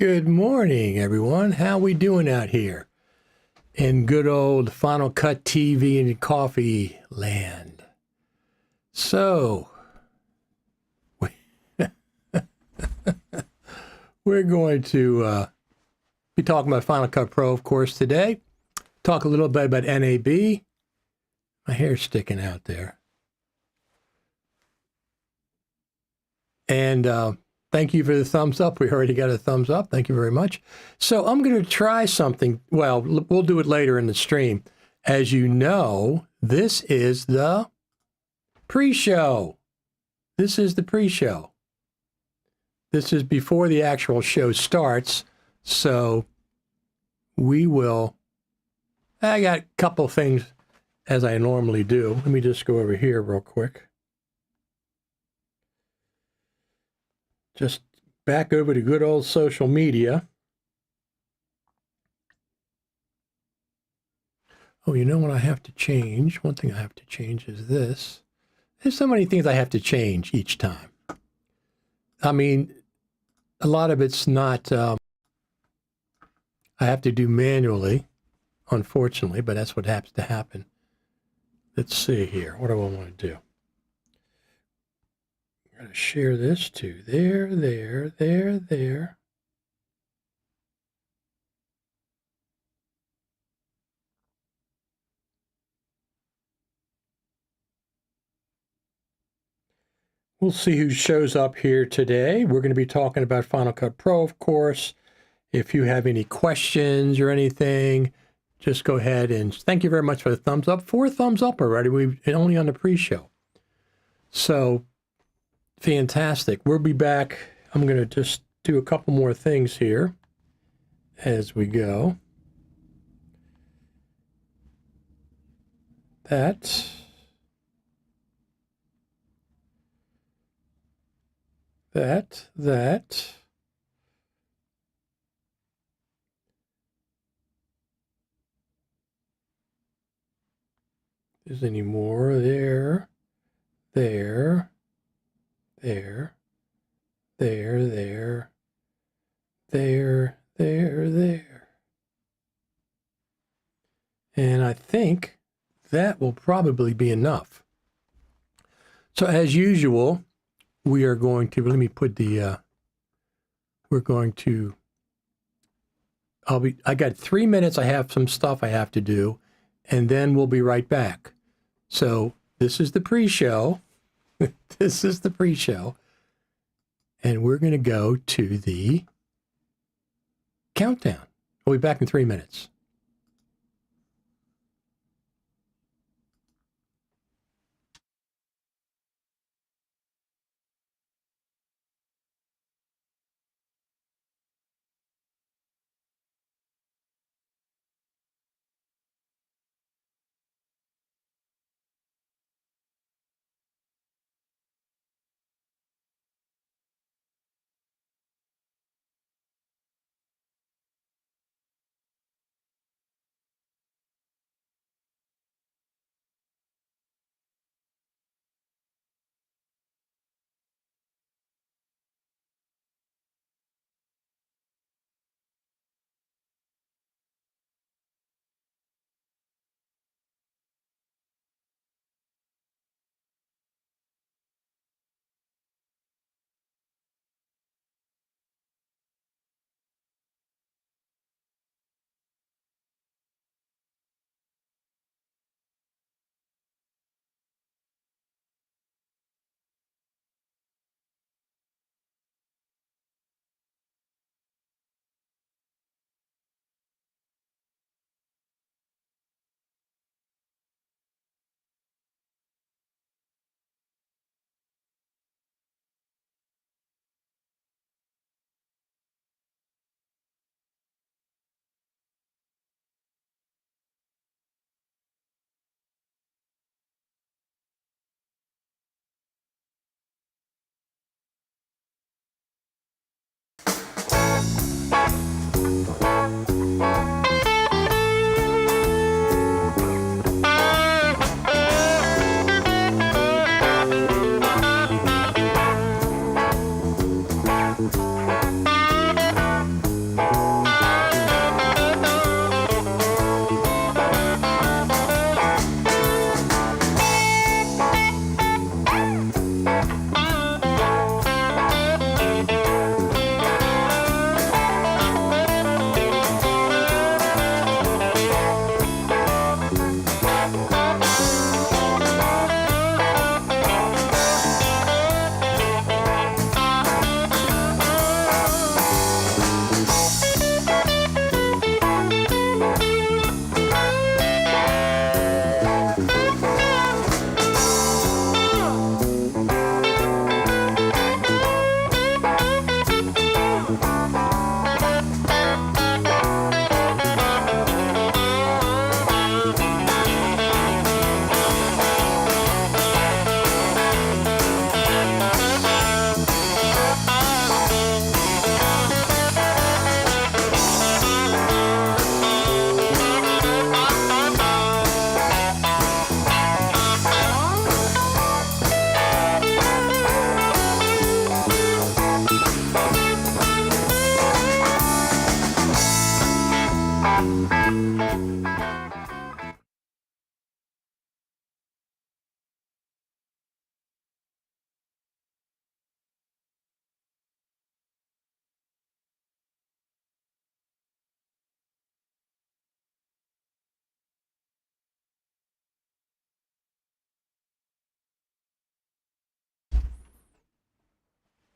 Good morning, everyone. How we doing out here in good old Final Cut TV and coffee land? So, we're going to be talking about Final Cut Pro, of course, today. Talk a little bit about NAB. My hair's sticking out there. And thank you for the thumbs up. We already got a thumbs up. Thank you very much. So I'm going to try something. Well, we'll do it later in the stream. As you know, this is the pre-show. This is the pre-show. This is before the actual show starts. So we will... I got a couple things as I normally do. Let me just go over here real quick. Just back over to good old social media. Oh, you know what I have to change? One thing I have to change is this. There's so many things I have to change each time. I mean, a lot of it's not, I have to do manually, unfortunately, but that's what happens to happen. Let's see here. What do I want to do? I'm going to share this to there. We'll see who shows up here today. We're going to be talking about Final Cut Pro, of course. If you have any questions or anything, just go ahead and thank you very much for the thumbs up. 4 thumbs up already. We've only on the pre-show. So fantastic. We'll be back. I'm going to just do a couple more things here as we go. That There's any more there. And I think that will probably be enough. So as usual, we are going to, let me put the, I got 3 minutes. I have some stuff I have to do, and then we'll be right back. So this is the pre-show. This is the pre-show. And we're going to go to the countdown. We'll be back in 3 minutes.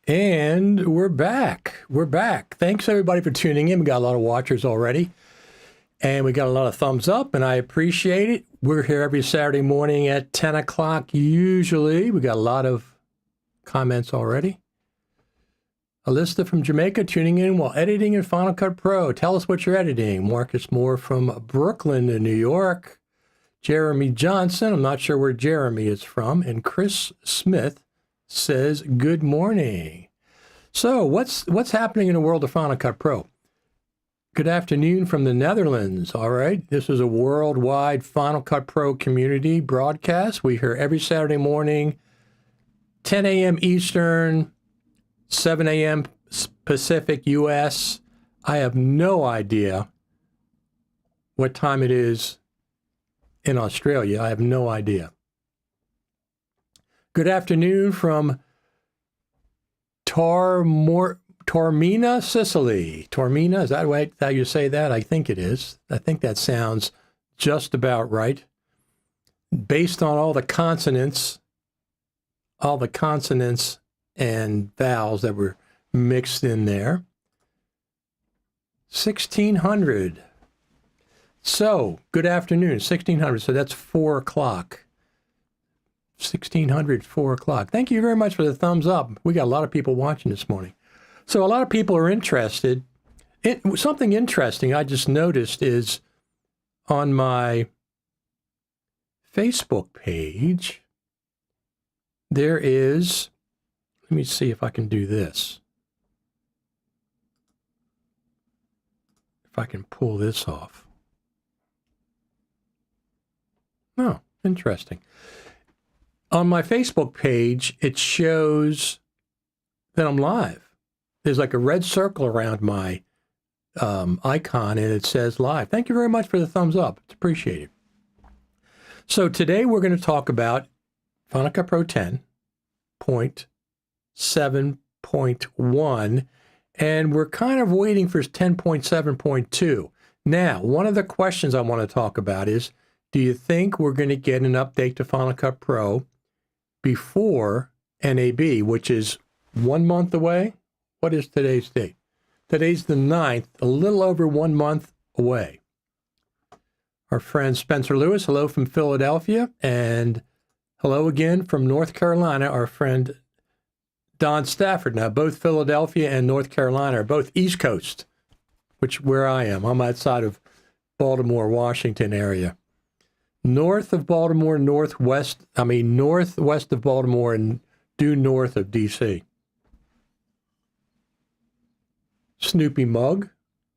And we're back. We're back. Thanks everybody for tuning in. We got a lot of watchers already. And we got a lot of thumbs up, and I appreciate it. We're here every Saturday morning at 10 o'clock usually. We got a lot of comments already. Alyssa from Jamaica tuning in while editing in Final Cut Pro. Tell us what you're editing. Marcus Moore from Brooklyn, New York. Jeremy Johnson, I'm not sure where Jeremy is from. And Chris Smith says, good morning. So what's happening in the world of Final Cut Pro? Good afternoon from the Netherlands. All right. This is a worldwide Final Cut Pro community broadcast. We hear every Saturday morning, 10 a.m. Eastern, 7 a.m. Pacific U.S. I have no idea what time it is in Australia. I have no idea. Good afternoon from Taormina, Sicily. Taormina, is that right? How you say that? I think it is. I think that sounds just about right. Based on all the consonants and vowels that were mixed in there. 1600. So, good afternoon, 1600. So that's 4 o'clock. 1600, 4 o'clock. Thank you very much for the thumbs up. We got a lot of people watching this morning. So a lot of people are interested. Something interesting I just noticed is on my Facebook page, there is, let me see if I can do this. If I can pull this off. Oh, interesting. On my Facebook page, it shows that I'm live. There's like a red circle around my icon, and it says live. Thank you very much for the thumbs up. It's appreciated. So today we're going to talk about Final Cut Pro 10.7.1, and we're kind of waiting for 10.7.2. Now, one of the questions I want to talk about is, do you think we're going to get an update to Final Cut Pro before NAB, which is 1 month away? What is today's date? Today's the 9th, a little over 1 month away. Our friend Spencer Lewis, hello from Philadelphia, and hello again from North Carolina, our friend Don Stafford. Now, both Philadelphia and North Carolina are both East Coast, where I am. I'm outside of Baltimore, Washington area. North of Baltimore, northwest of Baltimore and due north of D.C. Snoopy mug,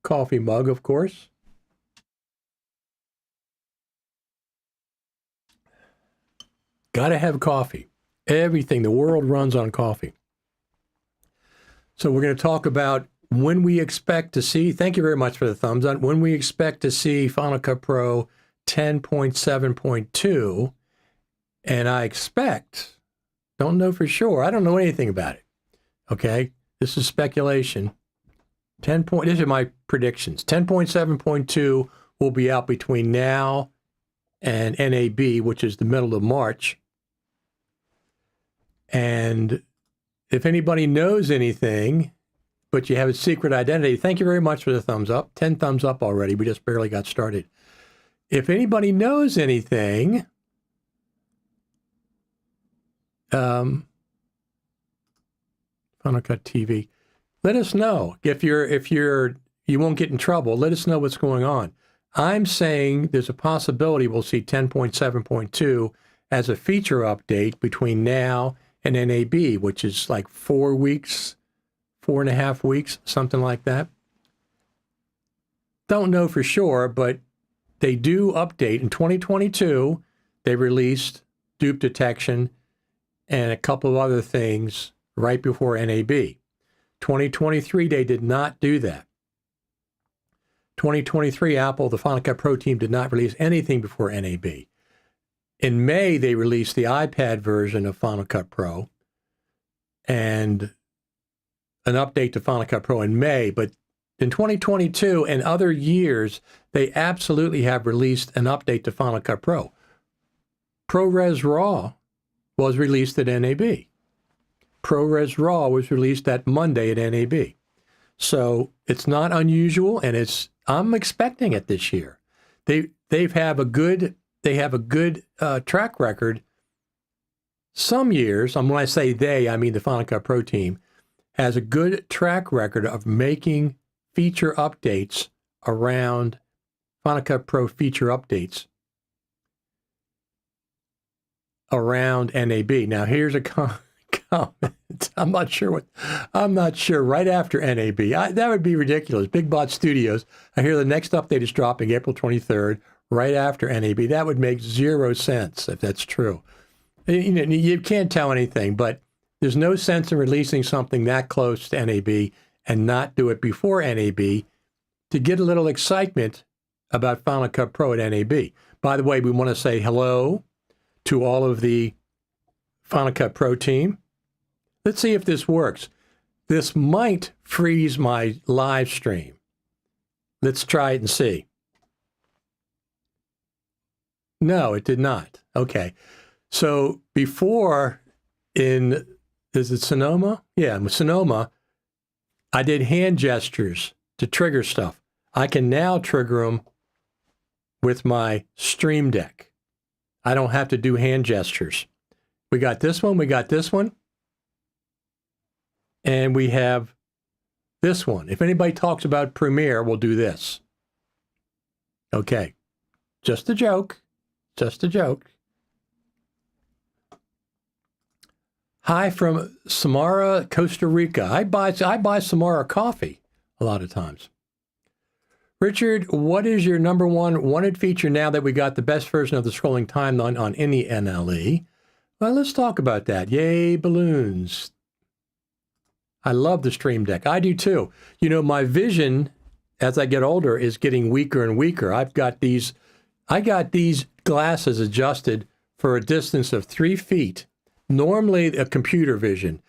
coffee mug, of course. Gotta have coffee. Everything, the world runs on coffee. So we're going to talk about when we expect to see, thank you very much for the thumbs up, when we expect to see Final Cut Pro 10.7.2, and I expect, don't know for sure, I don't know anything about it, okay? This is speculation. These are my predictions. 10.7.2 will be out between now and NAB, which is the middle of March. And if anybody knows anything, but you have a secret identity, thank you very much for the thumbs up. 10 thumbs up already. We just barely got started. If anybody knows anything, Final Cut TV, let us know. If you won't get in trouble, let us know what's going on. I'm saying there's a possibility we'll see 10.7.2 as a feature update between now and NAB, which is like 4 weeks, 4.5 weeks, something like that. Don't know for sure, but they do update. In 2022, they released dupe detection and a couple of other things right before NAB. 2023, they did not do that. 2023, Apple, the Final Cut Pro team, did not release anything before NAB. In May, they released the iPad version of Final Cut Pro and an update to Final Cut Pro in May, but in 2022 and other years, they absolutely have released an update to Final Cut Pro. ProRes RAW was released at NAB. ProRes RAW was released that Monday at NAB. So it's not unusual, and I'm expecting it this year. They have a good track record. Some years, when I say they, I mean the Final Cut Pro team, has a good track record of making feature updates around Final Cut Pro feature updates around NAB. Now here's a comment. I'm not sure. Right after NAB, that would be ridiculous. Big Bot Studios. I hear the next update is dropping April 23rd, right after NAB. That would make 0 sense if that's true. You can't tell anything, but there's no sense in releasing something that close to NAB and not do it before NAB to get a little excitement about Final Cut Pro at NAB. By the way, we want to say hello to all of the Final Cut Pro team. Let's see if this works. This might freeze my live stream. Let's try it and see. No, it did not. Okay. So before is it Sonoma? Yeah, with Sonoma, I did hand gestures to trigger stuff. I can now trigger them with my Stream Deck. I don't have to do hand gestures. We got this one, and we have this one. If anybody talks about Premiere, we'll do this. Okay, just a joke, Hi from Samara, Costa Rica. I buy Samara coffee a lot of times. Richard, what is your number one wanted feature now that we got the best version of the scrolling timeline on any NLE? Well, let's talk about that. Yay, balloons. I love the Stream Deck. I do too. My vision as I get older is getting weaker and weaker. I got these glasses adjusted for a distance of 3 feet. Normally the computer vision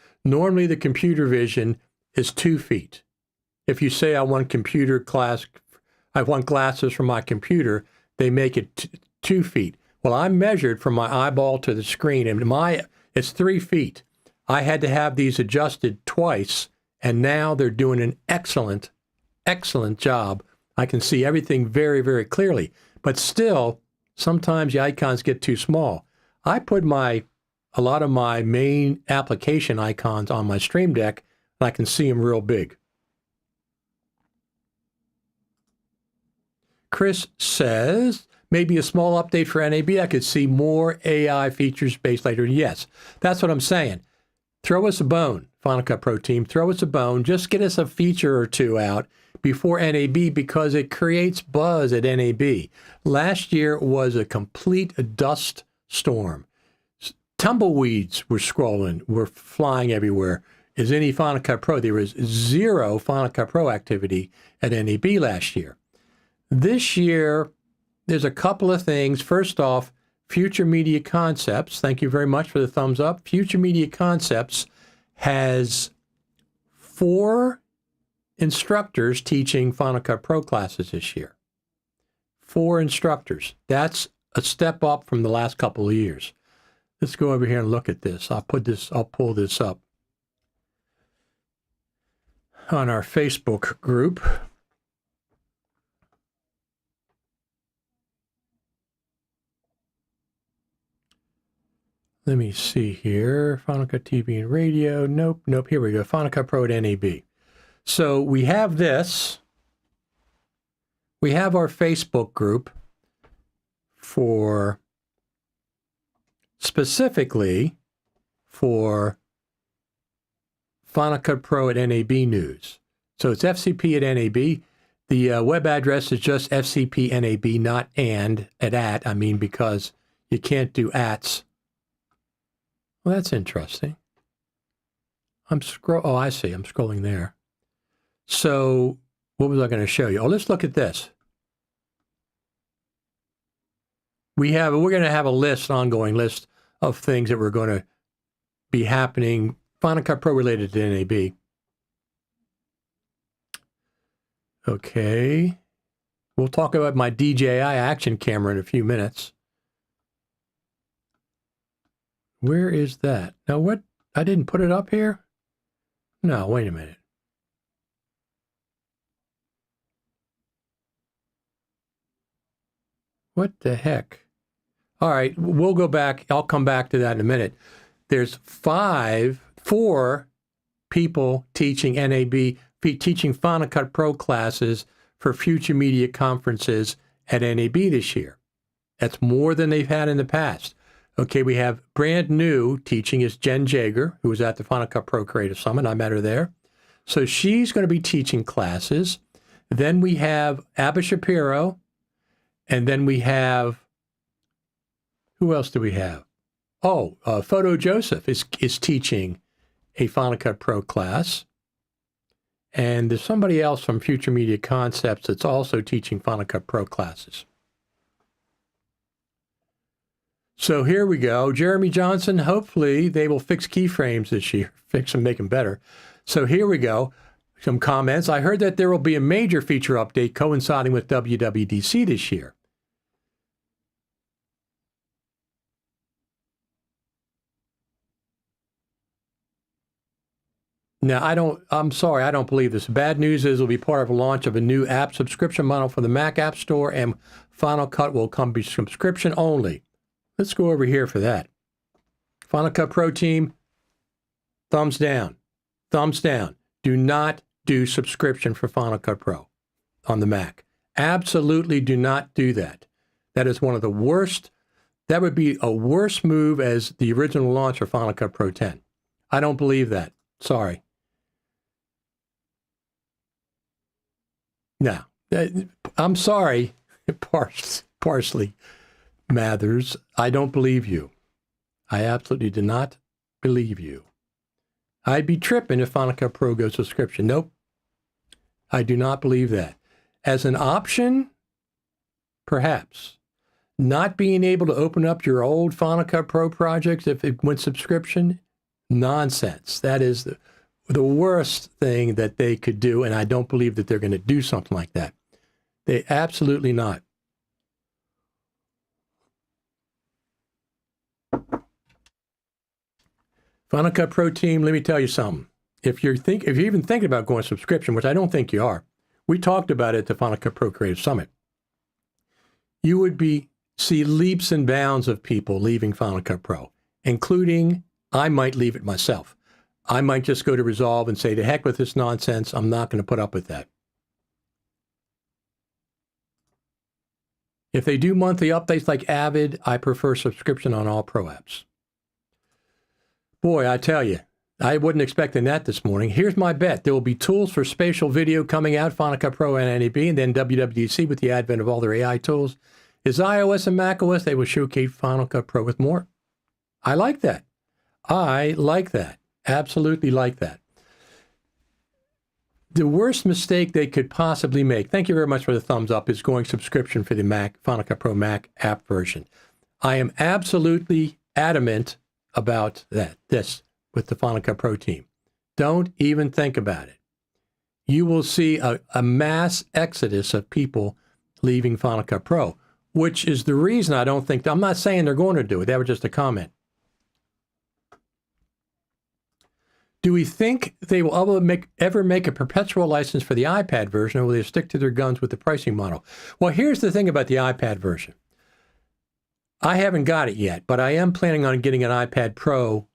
is 2 feet. If you say I want glasses for my computer, they make it 2 feet. Well, I'm measured from my eyeball to the screen, and it's 3 feet. I had to have these adjusted twice, and now they're doing an excellent job. I can see everything very, very clearly. But still, sometimes the icons get too small. I put a lot of my main application icons on my Stream Deck, and I can see them real big. Chris says, maybe a small update for NAB. I could see more AI features based later. Yes, that's what I'm saying. Throw us a bone, Final Cut Pro team. Throw us a bone. Just get us a feature or two out before NAB because it creates buzz at NAB. Last year was a complete dust storm. Tumbleweeds were flying everywhere. As any Final Cut Pro, there was 0 Final Cut Pro activity at NAB last year. This year, there's a couple of things. First off, Future Media Concepts. Thank you very much for the thumbs up. Future Media Concepts has 4 instructors teaching Final Cut Pro classes this year. 4 instructors. That's a step up from the last couple of years. Let's go over here and look at this. I'll pull this up on our Facebook group. Let me see here. Final Cut TV and radio. Nope. Here we go. Final Cut Pro at NAB. So we have this. We have our Facebook group specifically for Final Cut Pro at NAB News. So it's FCP at NAB. The web address is just FCP NAB, not at. I mean, because you can't do ats. Well, that's interesting. Oh, I see. I'm scrolling there. So what was I going to show you? Oh, let's look at this. We're going to have a ongoing list of things that we're going to be happening, Final Cut Pro related to NAB. Okay. We'll talk about my DJI Action camera in a few minutes. Where is that? Now, what I didn't put it up here? No, wait a minute. What the heck? All right, we'll go back. I'll come back to that in a minute. There's four people teaching NAB, teaching Final Cut Pro classes for future media conferences at NAB this year. That's more than they've had in the past. Okay, we have brand new teaching is Jen Jager, who was at the Final Cut Pro Creative Summit. I met her there. So she's going to be teaching classes. Then we have Abba Shapiro. And then we have, who else do we have? Oh, Photo Joseph is teaching a Final Cut Pro class. And there's somebody else from Future Media Concepts that's also teaching Final Cut Pro classes. So here we go. Jeremy Johnson, hopefully they will fix keyframes this year, fix them, make them better. So here we go. Some comments. I heard that there will be a major feature update coinciding with WWDC this year. Now, I'm sorry, I don't believe this. Bad news is it'll be part of a launch of a new app subscription model for the Mac App Store, and Final Cut will come be subscription only. Let's go over here for that. Final Cut Pro team, thumbs down. Thumbs down. Do not do subscription for Final Cut Pro on the Mac. Absolutely do not do that. That is one of the worst. That would be a worse move as the original launch for Final Cut Pro 10. I don't believe that. Sorry. No, I'm sorry, Parsley Mathers. I don't believe you. I absolutely do not believe you. I'd be tripping if Final Cut Pro goes subscription. Nope. I do not believe that. As an option, perhaps. Not being able to open up your old Final Cut Pro projects if it went subscription, nonsense. That is the worst thing that they could do, and I don't believe that they're going to do something like that. They absolutely not. Final Cut Pro team, let me tell you something. If you're even thinking about going subscription, which I don't think you are, we talked about it at the Final Cut Pro Creative Summit. You would see leaps and bounds of people leaving Final Cut Pro, including I might leave it myself. I might just go to Resolve and say, to heck with this nonsense. I'm not going to put up with that. If they do monthly updates like Avid, I prefer subscription on all Pro apps. Boy, I tell you, I wasn't expecting that this morning. Here's my bet. There will be tools for spatial video coming out, Final Cut Pro and NAB, and then WWDC with the advent of all their AI tools. Is iOS and macOS, they will showcase Final Cut Pro with more. I like that. I like that. Absolutely like that. The worst mistake they could possibly make, thank you very much for the thumbs up, is going subscription for the Mac, Final Cut Pro Mac app version. I am absolutely adamant about this with the Final Cut Pro team. Don't even think about it. You will see a mass exodus of people leaving Final Cut Pro, which is the reason I don't think, I'm not saying they're going to do it. That was just a comment. Do we think they will ever make a perpetual license for the iPad version, or will they stick to their guns with the pricing model? Well, here's the thing about the iPad version. I haven't got it yet, but I am planning on getting an iPad Pro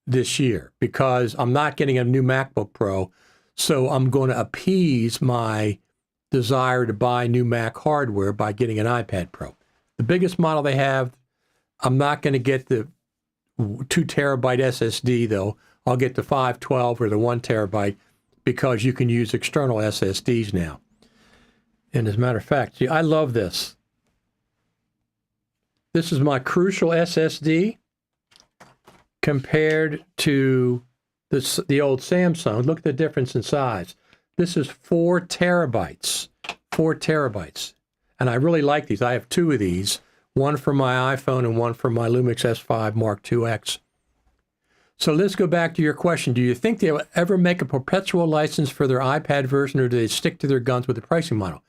this year because I'm not getting a new MacBook Pro, so I'm going to appease my desire to buy new Mac hardware by getting an iPad Pro. The biggest model they have, I'm not going to get the 2 terabyte SSD though. I'll get the 512 or the 1 terabyte because you can use external SSDs now. And as a matter of fact, see, I love this. This is my Crucial SSD compared to the old Samsung. Look at the difference in size. This is 4 terabytes. 4 terabytes. And I really like these. I have 2 of these. One for my iPhone and one for my Lumix S5 Mark IIX. So let's go back to your question. Do you think they'll ever make a perpetual license for their iPad version, or do they stick to their guns with the pricing model?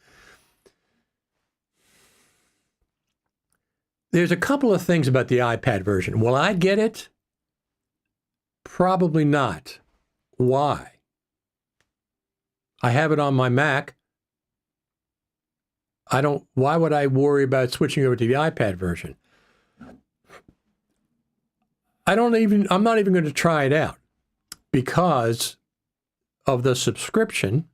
There's a couple of things about the iPad version. Will I get it? Probably not. Why? I have it on my Mac. Why would I worry about switching over to the iPad version? I'm not even going to try it out because of the subscription.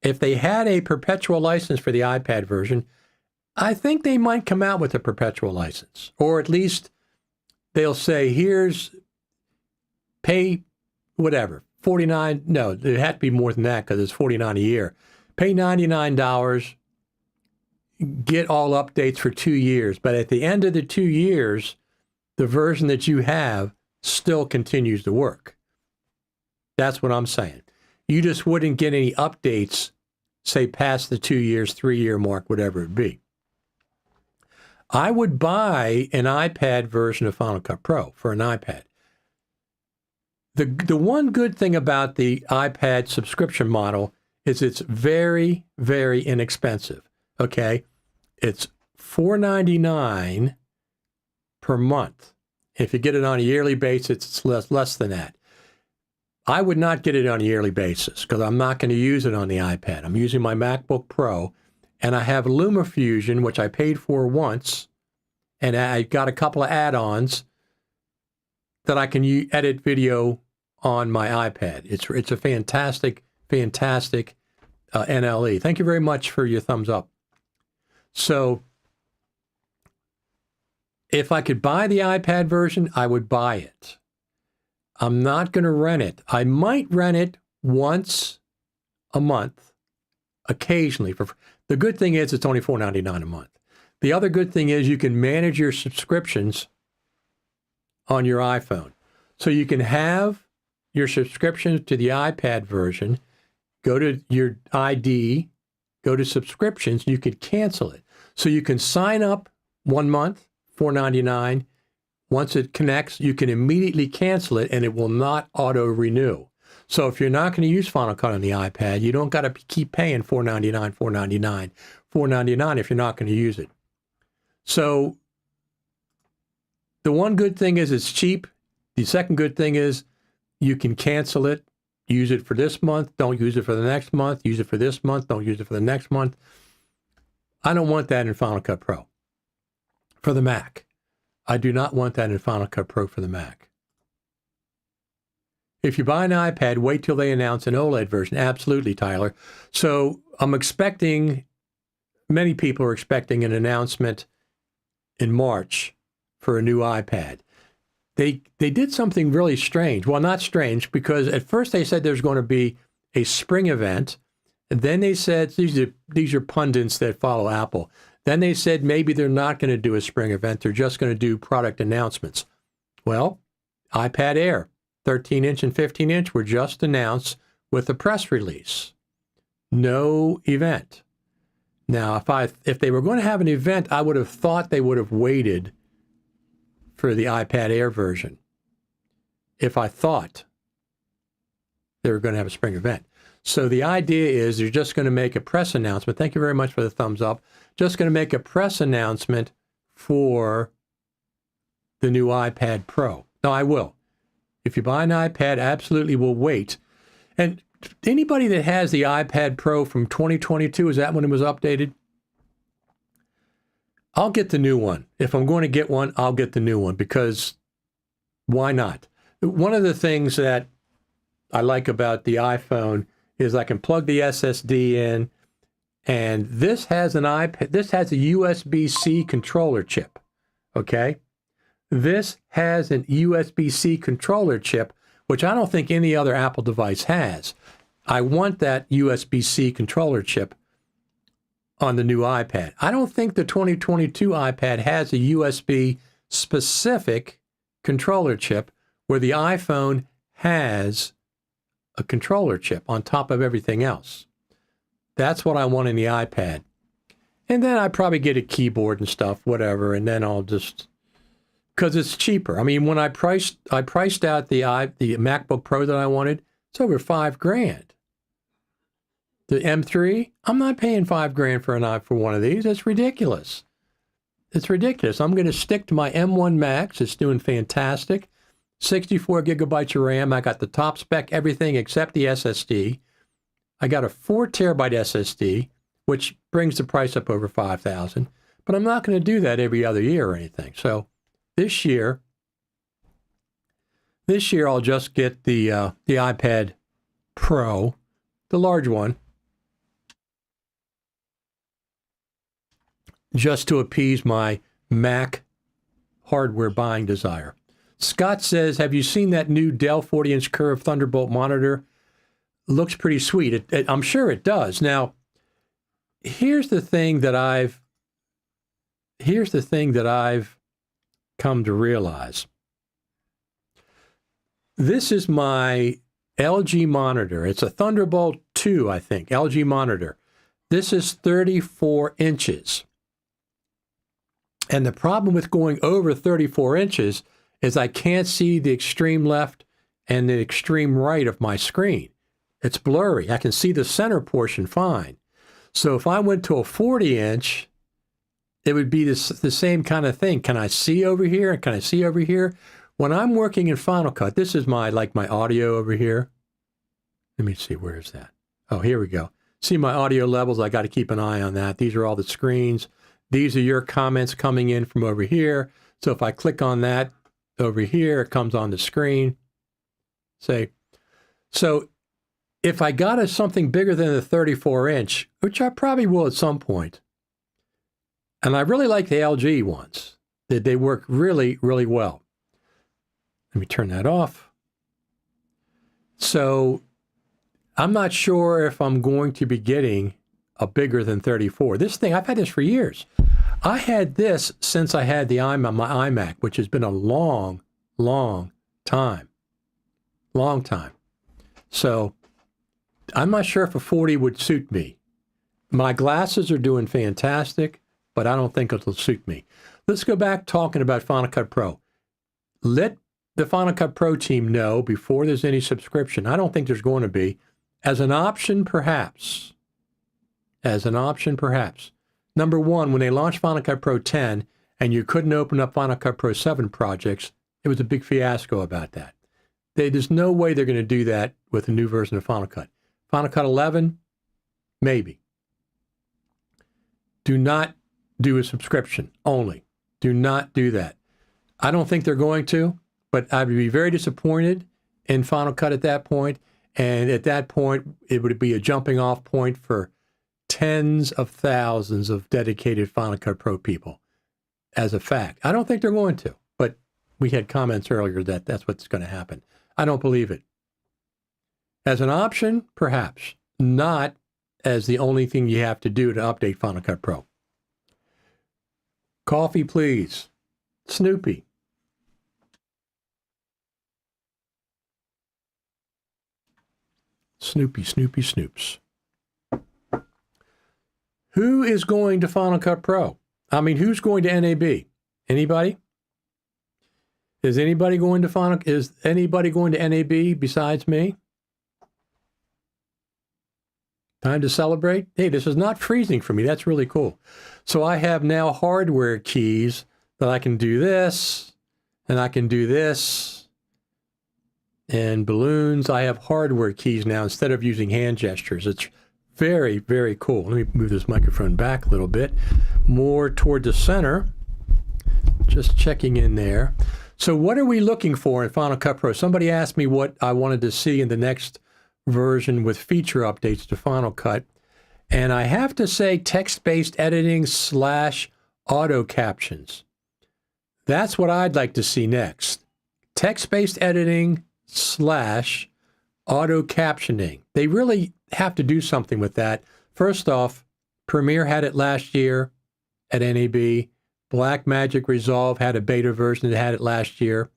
If they had a perpetual license for the iPad version, I think they might come out with a perpetual license, or at least they'll say, here's pay whatever, $49. No, it had to be more than that because it's $49 a year. Pay $99, get all updates for 2 years. But at the end of the 2 years, the version that you have still continues to work. That's what I'm saying. You just wouldn't get any updates, say, past the 2 years, 3-year mark, whatever it be. I would buy an iPad version of Final Cut Pro for an iPad. The one good thing about the iPad subscription model is it's very, very inexpensive. Okay? It's $4.99 per month. If you get it on a yearly basis, it's less than that. I would not get it on a yearly basis because I'm not going to use it on the iPad. I'm using my MacBook Pro, and I have LumaFusion, which I paid for once, and I got a couple of add-ons that I can edit video on my iPad. It's a fantastic NLE. Thank you very much for your thumbs up. So if I could buy the iPad version, I would buy it. I'm not going to rent it. I might rent it once a month, occasionally. The good thing is it's only $4.99 a month. The other good thing is you can manage your subscriptions on your iPhone. So you can have your subscriptions to the iPad version, go to your ID, go to subscriptions, you could cancel it. So you can sign up 1 month, $4.99. Once it connects, you can immediately cancel it and it will not auto-renew. So if you're not going to use Final Cut on the iPad, you don't got to keep paying $4.99 if you're not going to use it. So the one good thing is it's cheap. The second good thing is you can cancel it, use it for this month, don't use it for the next month, use it for this month, don't use it for the next month. I don't want that in Final Cut Pro for the Mac. I do not want that in Final Cut Pro for the Mac. If you buy an iPad, wait till they announce an OLED version. Absolutely, Tyler. So I'm expecting, many people are expecting an announcement in March for a new iPad. They did something really strange. Well, not strange, because at first they said there's going to be a spring event. And then they said, these are pundits that follow Apple. Then they said maybe they're not going to do a spring event. They're just going to do product announcements. Well, iPad Air, 13-inch and 15-inch were just announced with a press release. No event. Now, if they were going to have an event, I would have thought they would have waited for the iPad Air version. If I thought they were going to have a spring event. So the idea is they're just going to make a press announcement. Thank you very much for the thumbs up. Just going to make a press announcement for the new iPad Pro. No, I will. If you buy an iPad, absolutely will wait. And anybody that has the iPad Pro from 2022, is that when it was updated? I'll get the new one. If I'm going to get one, I'll get the new one, because why not? One of the things that I like about the iPhone is I can plug the SSD in, and this has an iPad. This has a USB-C controller chip. Okay, this has an USB-C controller chip, which I don't think any other Apple device has. I want that USB-C controller chip on the new iPad. I don't think the 2022 iPad has a USB-specific controller chip where the iPhone has a controller chip on top of everything else. That's what I want in the iPad. And then I probably get a keyboard and stuff, whatever, and then I'll just, because it's cheaper. I mean, when I priced out the MacBook Pro that I wanted, it's over $5,000. The M3, I'm not paying $5,000 for one of these. It's ridiculous. It's ridiculous. I'm going to stick to my M1 Max. It's doing fantastic. 64 gigabytes of RAM. I got the top spec, everything except the SSD. I got a 4 terabyte SSD, which brings the price up over $5,000. But I'm not going to do that every other year or anything. So this year I'll just get the iPad Pro, the large one, just to appease my Mac hardware buying desire. Scott says, have you seen that new Dell 40-inch curved Thunderbolt monitor? Looks pretty sweet. I'm sure it does. Now, here's the thing that I've come to realize. This is my LG monitor. It's a Thunderbolt 2, I think, LG monitor. This is 34 inches. And the problem with going over 34 inches is I can't see the extreme left and the extreme right of my screen. It's blurry. I can see the center portion fine. So if I went to a 40-inch, it would be the same kind of thing. Can I see over here and can I see over here? When I'm working in Final Cut, this is my audio over here. Let me see, where is that? Oh, here we go. See my audio levels. I got to keep an eye on that. These are all the screens. These are your comments coming in from over here. So if I click on that over here, it comes on the screen. So if I got something bigger than the 34-inch, which I probably will at some point, and I really like the LG ones, they work really, really well. Let me turn that off. So I'm not sure if I'm going to be getting a bigger than 34. This thing, I've had this for years. I had this since I had my iMac, which has been a long, long time. Long time. So I'm not sure if a 40 would suit me. My glasses are doing fantastic, but I don't think it'll suit me. Let's go back talking about Final Cut Pro. Let the Final Cut Pro team know before there's any subscription. I don't think there's going to be. As an option, perhaps. As an option, perhaps. Number one, when they launched Final Cut Pro 10 and you couldn't open up Final Cut Pro 7 projects, it was a big fiasco about that. There's no way they're going to do that with a new version of Final Cut. Final Cut 11, maybe. Do not do a subscription only. Do not do that. I don't think they're going to, but I'd be very disappointed in Final Cut at that point. And at that point, it would be a jumping off point for tens of thousands of dedicated Final Cut Pro people as a fact. I don't think they're going to, but we had comments earlier that that's what's going to happen. I don't believe it. As an option, perhaps. Not as the only thing you have to do to update Final Cut Pro. Coffee, please. Snoopy. Snoopy, Snoopy, Snoops. Who is going to Final Cut Pro? I mean, who's going to NAB? Anybody? Is anybody going to NAB besides me? Time to celebrate? Hey, this is not freezing for me. That's really cool. So I have now hardware keys that I can do this, and I can do this, and balloons. I have hardware keys now instead of using hand gestures. It's very, very cool. Let me move this microphone back a little bit, more toward the center. Just checking in there. So what are we looking for in Final Cut Pro? Somebody asked me what I wanted to see in the next version with feature updates to Final Cut. And I have to say text-based editing / auto captions. That's what I'd like to see next. Text-based editing / auto captioning. They really have to do something with that. First off, Premiere had it last year at NAB. Blackmagic Resolve had a beta version that had it last year.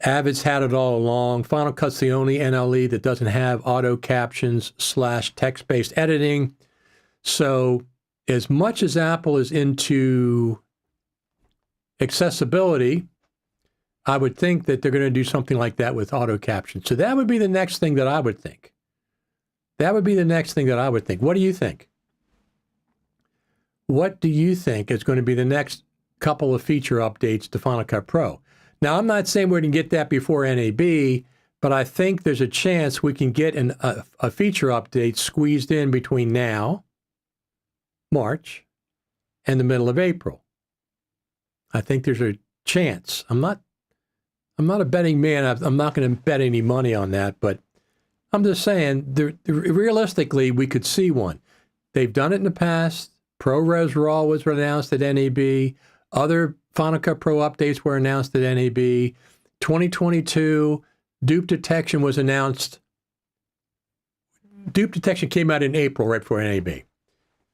Avid's had it all along. Final Cut's the only NLE that doesn't have auto captions / text-based editing. So as much as Apple is into accessibility, I would think that they're going to do something like that with auto captions. So that would be the next thing that I would think. That would be the next thing that I would think. What do you think? What do you think is going to be the next couple of feature updates to Final Cut Pro? Now, I'm not saying we're going to get that before NAB, but I think there's a chance we can get a feature update squeezed in between now, March, and the middle of April. I think there's a chance. I'm not a betting man. I'm not going to bet any money on that, but I'm just saying, realistically, we could see one. They've done it in the past. ProRes RAW was announced at NAB. Other Final Cut Pro updates were announced at NAB. 2022, dupe detection was announced. Dupe detection came out in April, right before NAB.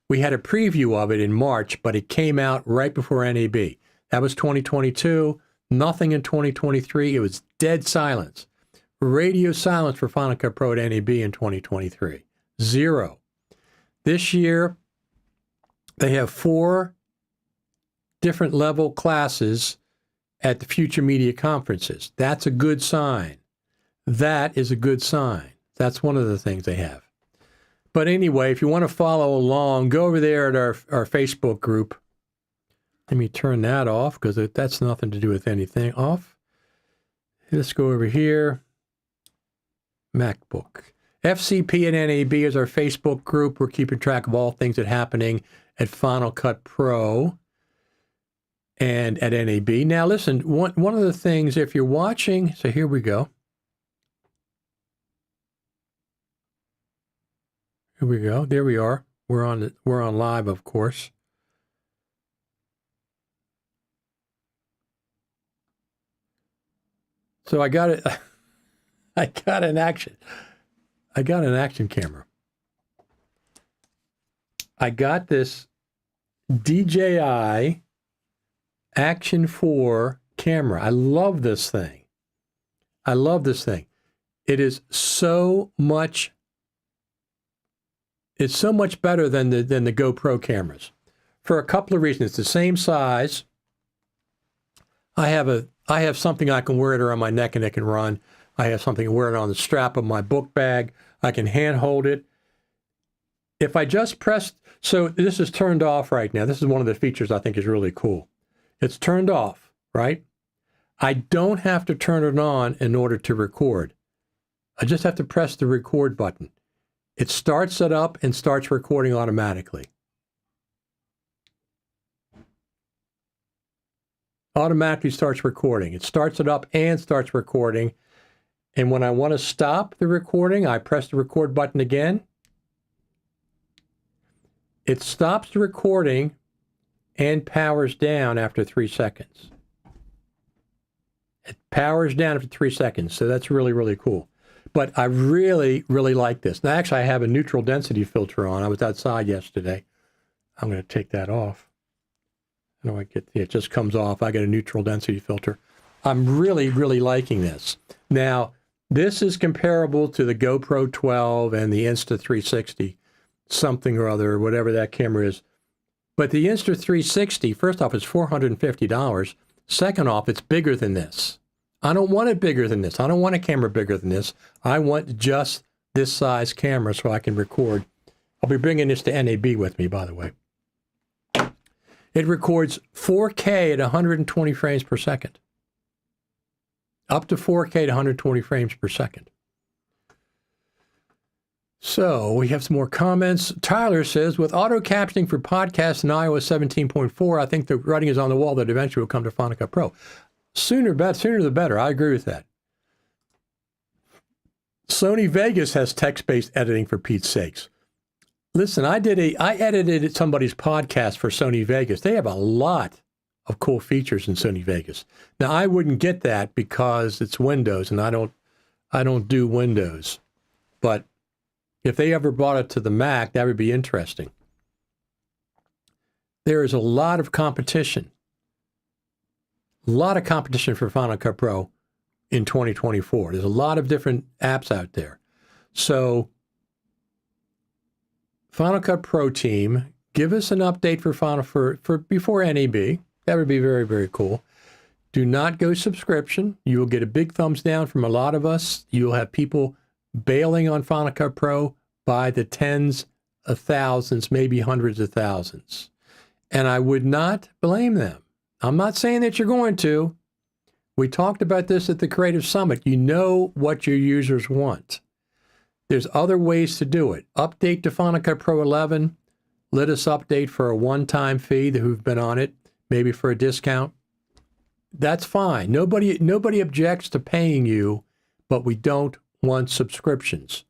We had a preview of it in March, but it came out right before NAB. That was 2022. Nothing in 2023. It was dead silence. Radio silence for Final Cut Pro at NAB in 2023. Zero. This year, they have 4 different level classes at the Future Media conferences. That's a good sign. That is a good sign. That's one of the things they have. But anyway, if you want to follow along, go over there at our Facebook group. Let me turn that off because that's nothing to do with anything. Off. Let's go over here. MacBook. FCP and NAB is our Facebook group. We're keeping track of all things that are happening at Final Cut Pro and at NAB. Now, listen, one of the things, if you're watching, so here we go. Here we go. There we are. We're on live, of course. So I got it. I got an action camera. I got this DJI Action 4 camera. I love this thing. It is so much. It's so much better than the GoPro cameras, for a couple of reasons. It's the same size. I have something I can wear it around my neck and it can run. I have something to wear it on the strap of my book bag. I can hand hold it. If I just press, so this is turned off right now. This is one of the features I think is really cool. It's turned off, right? I don't have to turn it on in order to record. I just have to press the record button. It starts it up and starts recording automatically. Automatically starts recording. It starts it up and starts recording. And when I want to stop the recording, I press the record button again. It stops the recording and powers down after 3 seconds. It powers down after 3 seconds. So that's really, really cool. But I really, really like this. Now, actually, I have a neutral density filter on. I was outside yesterday. I'm going to take that off. How do I get it? Just comes off. I got a neutral density filter. I'm really, really liking this. Now, this is comparable to the GoPro 12 and the Insta360, something or other, whatever that camera is. But the Insta360, first off, is $450. Second off, it's bigger than this. I don't want it bigger than this. I don't want a camera bigger than this. I want just this size camera so I can record. I'll be bringing this to NAB with me, by the way. It records 4K at 120 frames per second. Up to 4K at 120 frames per second. So we have some more comments. Tyler says, with auto captioning for podcasts in iOS 17.4, I think the writing is on the wall that eventually will come to Final Cut Pro. Sooner the better. I agree with that. Sony Vegas has text-based editing, for Pete's sakes. Listen, I edited somebody's podcast for Sony Vegas. They have a lot of cool features in Sony Vegas. Now, I wouldn't get that because it's Windows, and I don't do Windows. But if they ever brought it to the Mac, that would be interesting. There is a lot of competition. A lot of competition for Final Cut Pro in 2024. There's a lot of different apps out there. So, Final Cut Pro team, give us an update for before NAB. That would be very, very cool. Do not go subscription. You will get a big thumbs down from a lot of us. You'll have people bailing on Final Cut Pro by the tens of thousands, maybe hundreds of thousands. And I would not blame them. I'm not saying that you're going to, We talked about this at the Creative Summit. You know what your users want. There's other ways to do it. Update to Final Cut Pro 11. Let us update for a one-time fee who've been on it, maybe for a discount. That's fine. Nobody objects to paying you, but we don't want subscriptions.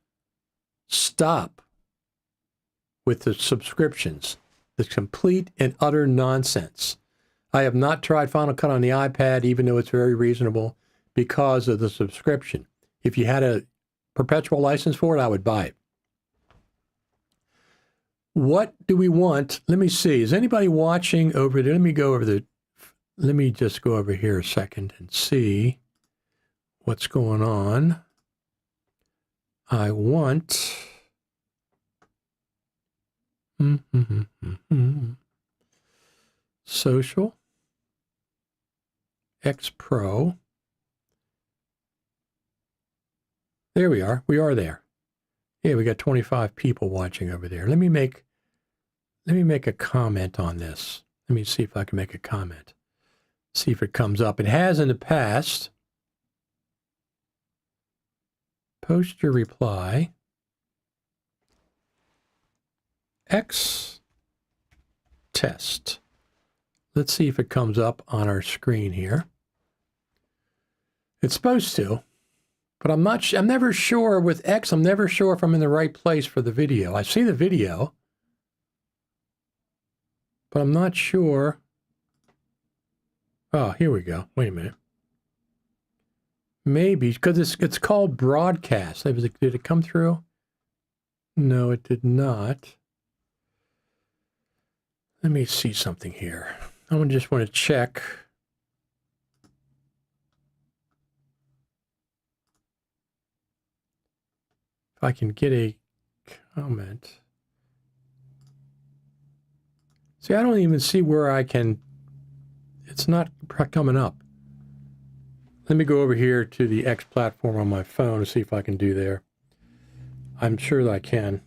Stop with the subscriptions. The complete and utter nonsense. I have not tried Final Cut on the iPad, even though it's very reasonable, because of the subscription. If you had a perpetual license for it, I would buy it. What do we want? Let me see. Is anybody watching over there? Let me just go over here a second and see what's going on. I want... Social. X Pro. There we are. We are there. Yeah, we got 25 people watching over there. Let me make a comment on this. Let me see if I can make a comment. See if it comes up. It has in the past. Post your reply. X test. Let's see if it comes up on our screen here. It's supposed to, but I'm never sure with X. I'm never sure if I'm in the right place for the video. I see the video, but I'm not sure. Oh, here we go. Wait a minute. Maybe because it's called broadcast. Did it come through? No, it did not. Let me see something here. I just want to check. If I can get a comment. See, I don't even see where I can. It's not coming up. Let me go over here to the X platform on my phone and see if I can do there. I'm sure that I can.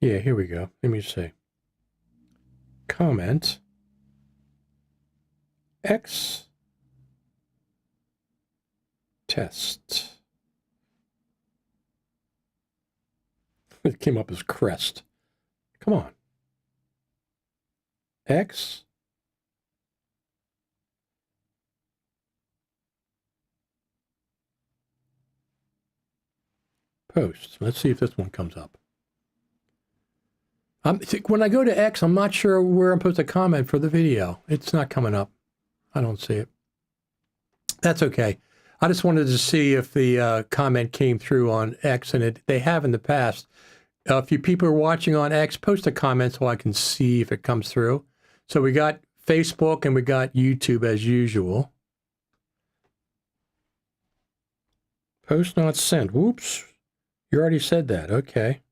Yeah, here we go. Let me see. Comment. X test. It came up as crest. Come on. X. Post. Let's see if this one comes up. When I go to X, I'm not sure where I'm supposed to comment for the video. It's not coming up. I don't see it. That's okay. I just wanted to see if the comment came through on X, and they have in the past. If you people are watching on X, post a comment so I can see if it comes through. So we got Facebook and we got YouTube as usual. Post not sent. Whoops. You already said that. Okay.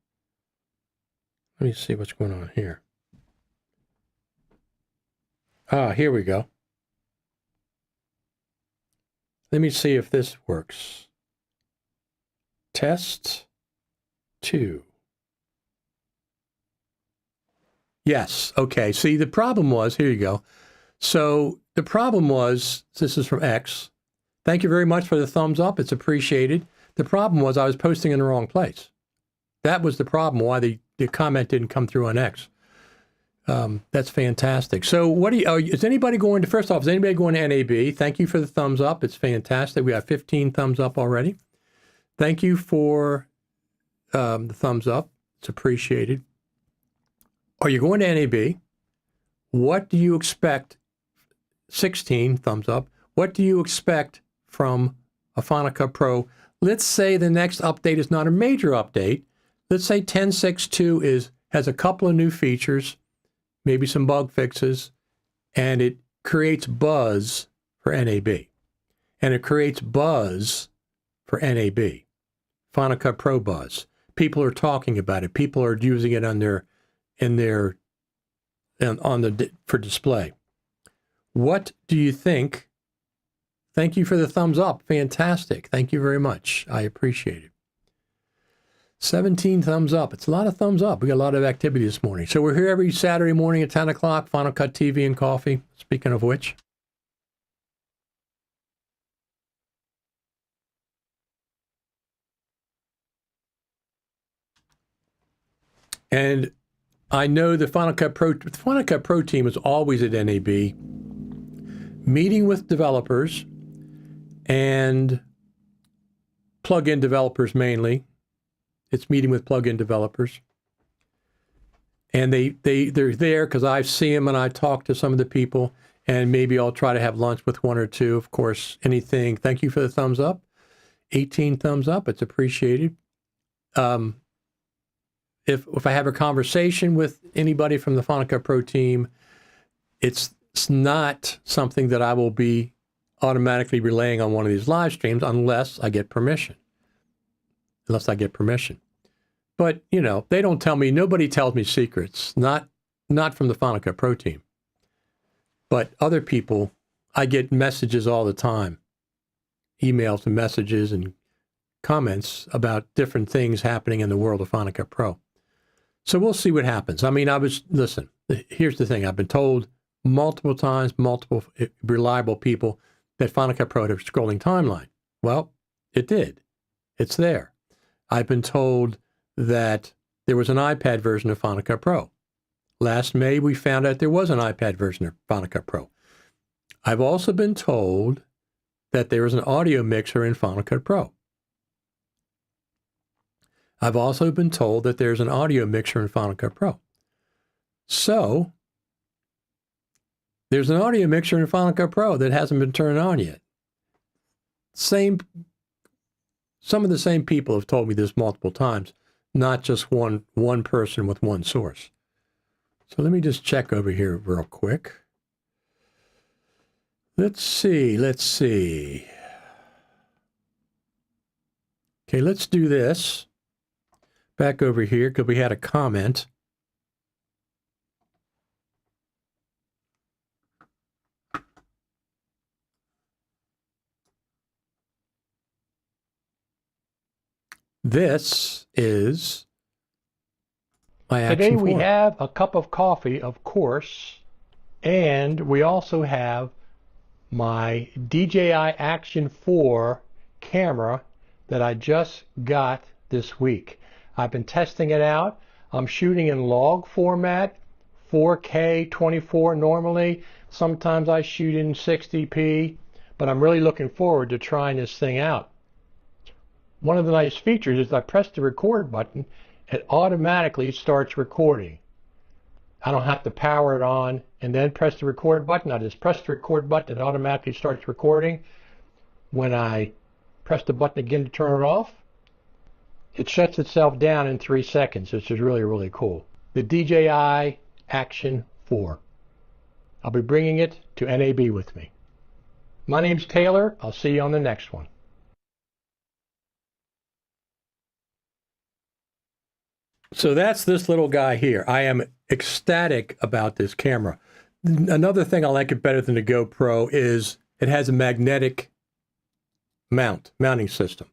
Let me see what's going on here. Ah, here we go. Let me see if this works. Test 2. Yes. Okay. See, the problem was, here you go. So the problem was, this is from X. Thank you very much for the thumbs up. It's appreciated. The problem was I was posting in the wrong place. That was the problem, why the comment didn't come through on X. That's fantastic. So what do you, is anybody going to, first off, is anybody going to NAB? Thank you for the thumbs up. It's fantastic. We have 15 thumbs up already. Thank you for the thumbs up. It's appreciated. Are you going to NAB? What do you expect? 16 thumbs up. What do you expect from a Final Cut Pro? Let's say the next update is not a major update. Let's say 10.6.2 has a couple of new features, maybe some bug fixes, and it creates buzz for NAB. And it creates buzz for NAB, Final Cut Pro buzz. People are talking about it. People are using it for display. What do you think? Thank you for the thumbs up. Fantastic. Thank you very much. I appreciate it. 17 thumbs up. It's a lot of thumbs up. We got a lot of activity this morning. So we're here every Saturday morning at 10 o'clock, Final Cut TV and coffee. Speaking of which. And I know the Final Cut Pro team is always at NAB, meeting with developers and plug-in developers mainly. It's meeting with plug-in developers. And they're there because I see them and I talk to some of the people, and maybe I'll try to have lunch with one or two. Of course, anything. Thank you for the thumbs up. 18 thumbs up. It's appreciated. If I have a conversation with anybody from the Final Cut Pro team, it's not something that I will be automatically relaying on one of these live streams unless I get permission. But, you know, they don't tell me, nobody tells me secrets, not from the Final Cut Pro team. But other people, I get messages all the time, emails and messages and comments about different things happening in the world of Final Cut Pro. So we'll see what happens. I mean, listen, here's the thing. I've been told multiple times, multiple reliable people, that Final Cut Pro had a scrolling timeline. Well, it did. It's there. I've been told that there was an iPad version of Final Cut Pro. Last May, we found out there was an iPad version of Final Cut Pro. I've also been told that there is an audio mixer in Final Cut Pro. I've also been told that there's an audio mixer in Final Cut Pro. So, there's an audio mixer in Final Cut Pro that hasn't been turned on yet. Some of the same people have told me this multiple times, not just one person with one source. So let me just check over here real quick. Let's see. Okay, let's do this. Back over here, because we had a comment. This is my Action 4. Today we have a cup of coffee, of course, and we also have my DJI Action 4 camera that I just got this week. I've been testing it out. I'm shooting in log format, 4K 24 normally. Sometimes I shoot in 60p, but I'm really looking forward to trying this thing out. One of the nice features is I press the record button, it automatically starts recording. I don't have to power it on and then press the record button. I just press the record button, it automatically starts recording. When I press the button again to turn it off, it shuts itself down in 3 seconds, which is really, really cool. The DJI Action 4. I'll be bringing it to NAB with me. My name's Taylor. I'll see you on the next one. So that's this little guy here. I am ecstatic about this camera. Another thing I like it better than the GoPro is it has a magnetic mounting system.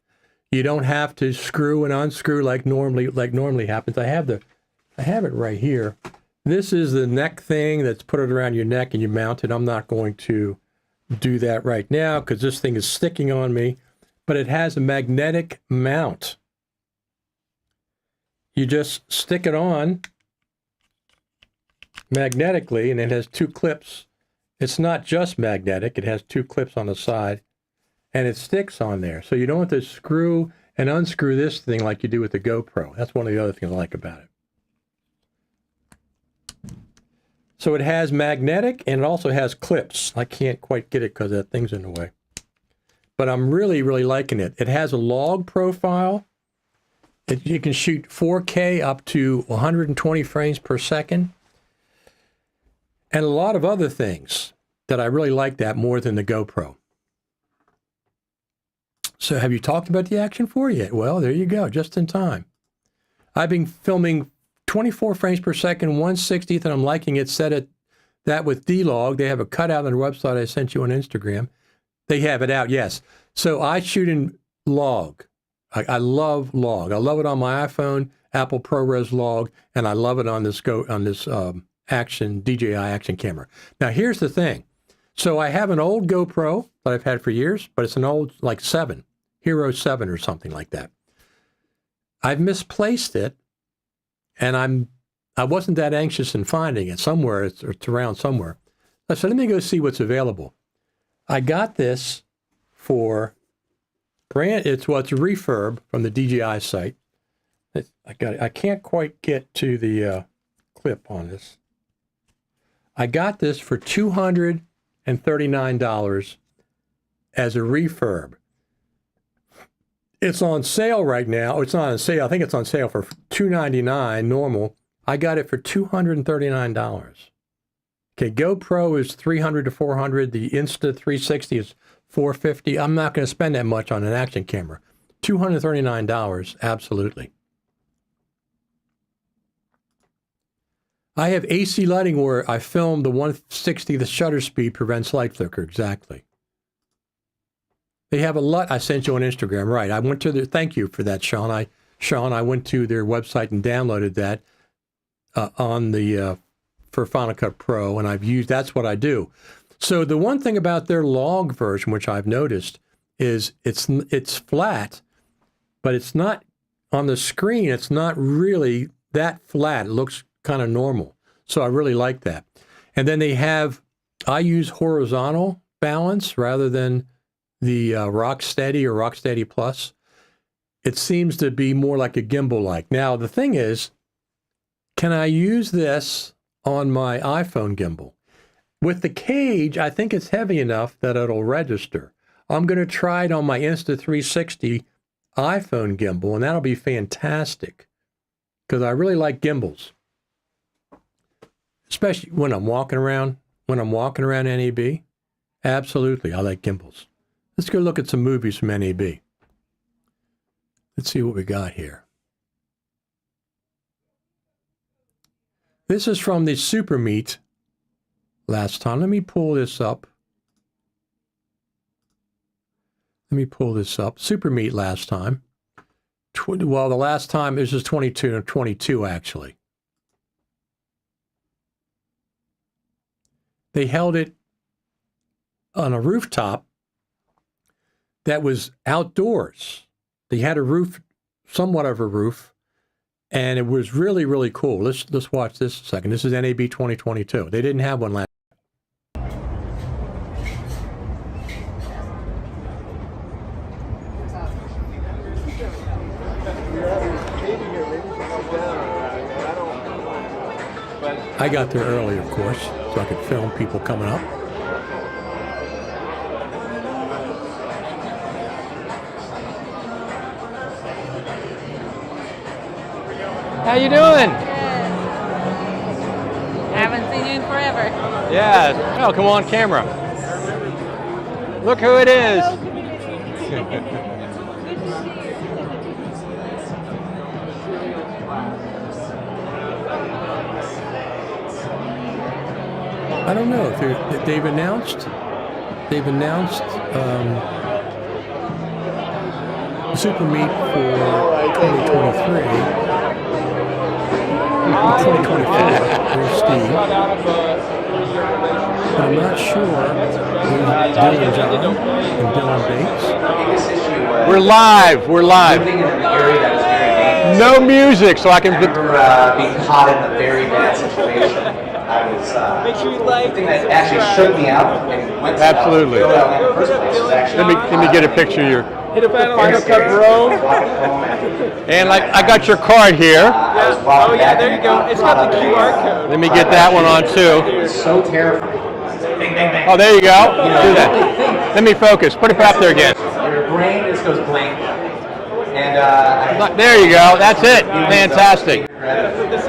You don't have to screw and unscrew like normally happens. I have it right here. This is the neck thing that's put it around your neck and you mount it. I'm not going to do that right now because this thing is sticking on me, but it has a magnetic mount. You just stick it on magnetically, and it has 2 clips. It's not just magnetic. It has 2 clips on the side, and it sticks on there. So you don't have to screw and unscrew this thing like you do with the GoPro. That's one of the other things I like about it. So it has magnetic, and it also has clips. I can't quite get it because that thing's in the way. But I'm really, really liking it. It has a log profile. You can shoot 4K up to 120 frames per second. And a lot of other things that I really like that more than the GoPro. So have you talked about the Action 4 yet? Well, there you go, just in time. I've been filming 24 frames per second, 1/60th, and I'm liking it. Set it that with D-Log. They have a cutout on their website I sent you on Instagram. They have it out, yes. So I shoot in log. I love log. I love it on my iPhone, Apple ProRes log, and I love it on this Action DJI Action camera. Now here's the thing. So I have an old GoPro that I've had for years, but it's an old like 7, Hero 7 or something like that. I've misplaced it, and I wasn't that anxious in finding it somewhere. It's around somewhere. So let me go see what's available. I got this for it's a refurb from the DJI site. I can't quite get to the clip on this. I got this for $239 as a refurb. It's on sale right now. It's not on sale. I think it's on sale for $299 normal. I got it for $239. Okay, GoPro is $300 to $400. The Insta360 is $450. I'm not going to spend that much on an action camera. $239, absolutely. I have AC lighting where I filmed the 160, the shutter speed prevents light flicker, exactly. They have a lot. I sent you on Instagram, right. I went to their, thank you for that, Sean. I went to their website and downloaded that on the, for Final Cut Pro, and that's what I do. So the one thing about their log version, which I've noticed, is it's flat, but it's not, on the screen, it's not really that flat. It looks kind of normal. So I really like that. And then I use horizontal balance rather than the Rocksteady or Rocksteady Plus. It seems to be more like a gimbal-like. Now, the thing is, can I use this on my iPhone gimbal? With the cage, I think it's heavy enough that it'll register. I'm going to try it on my Insta360 iPhone gimbal, and that'll be fantastic because I really like gimbals, especially when I'm walking around. When I'm walking around NAB, absolutely, I like gimbals. Let's go look at some movies from NAB. Let's see what we got here. This is from the Super Meet last time. Let me pull this up. Super Meet last time. Well, the last time, this is 22 actually. They held it on a rooftop that was outdoors. They had a roof, somewhat of a roof, and it was really, really cool. Let's watch this a second. This is NAB 2022. They didn't have one last. I got there early, of course, so I could film people coming up. How you doing? Good. Haven't seen you in forever. Yeah. Oh, come on camera. Look who it is. I don't know if they've announced Super Meet for 2023. 2024, there's Steve. But I'm not sure there's Dylan John and Dylan Bates. We're live. We're live. No music, so I can. I remember being caught in a very bad situation. I was Make sure you like. the thing that actually shook me out and went to Absolutely. go down in the first place was actually. Let me get a picture of your. Hit a Final Cut Pro. And like I got your card here. Oh yeah, there you go. It's got the QR code. Let me get that one on too. It was so terrifying. Bang, bang, bang. Oh, there you go. Do that. Let me focus. Put it up there again. Your brain just goes blank. And There you go. That's it. Fantastic.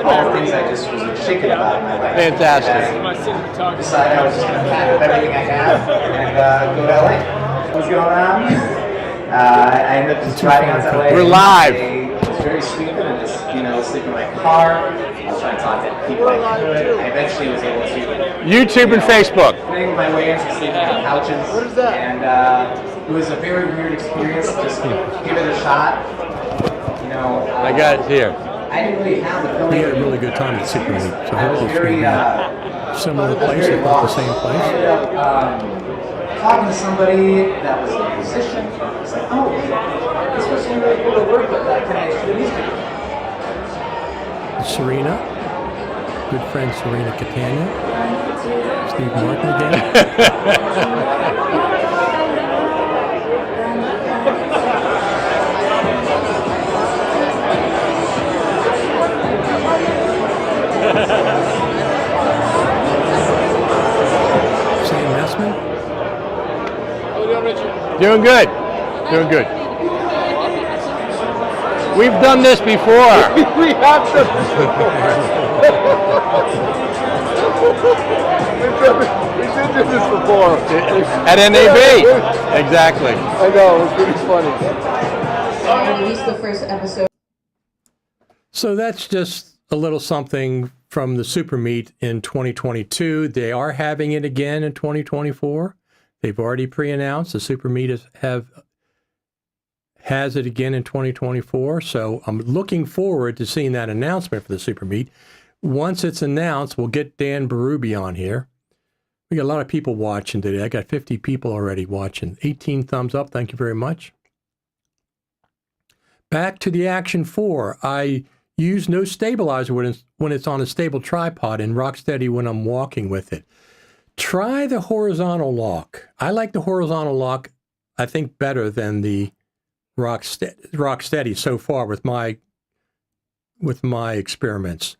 all the things I just was shaken about in my life. Fantastic. And I decided I was just going to pack up everything I have and go to LA. What's going on? I ended up just driving out to LA. We're live. Just very sweet and just, sleep in my car. I was trying to talk to people I could. I eventually was able to YouTube and Facebook. make my way into sleeping on couches. What is that? And it was a very weird experience. Just give it a shot. I got it here. I didn't really have the feeling. We had a really good time at Super Meet. So I was hopefully it's very, gonna be similar place, if not the same I place. ended up talking to somebody that was a musician. It's like, oh, this person really cool to work with. Can I introduce you? Serena, good friend Serena Catania. Steve Martin again. Sam Messman. Doing good. Doing good. We've done this before. We have done this before. We did do this before. At NAB. Exactly. I know, it was pretty funny. Released the first episode. So that's just a little something from the Super Meet in 2022. They are having it again in 2024. They've already pre-announced the Super Meet has it again in 2024. So I'm looking forward to seeing that announcement for the Super Meet. Once it's announced, we'll get Dan Berube on here. We got a lot of people watching today. I got 50 people already watching. 18 thumbs up. Thank you very much. Back to the Action 4. I use no stabilizer when it's on a stable tripod and rock steady when I'm walking with it. Try the horizontal lock. I like the horizontal lock, I think, better than the rock steady so far with my experiments.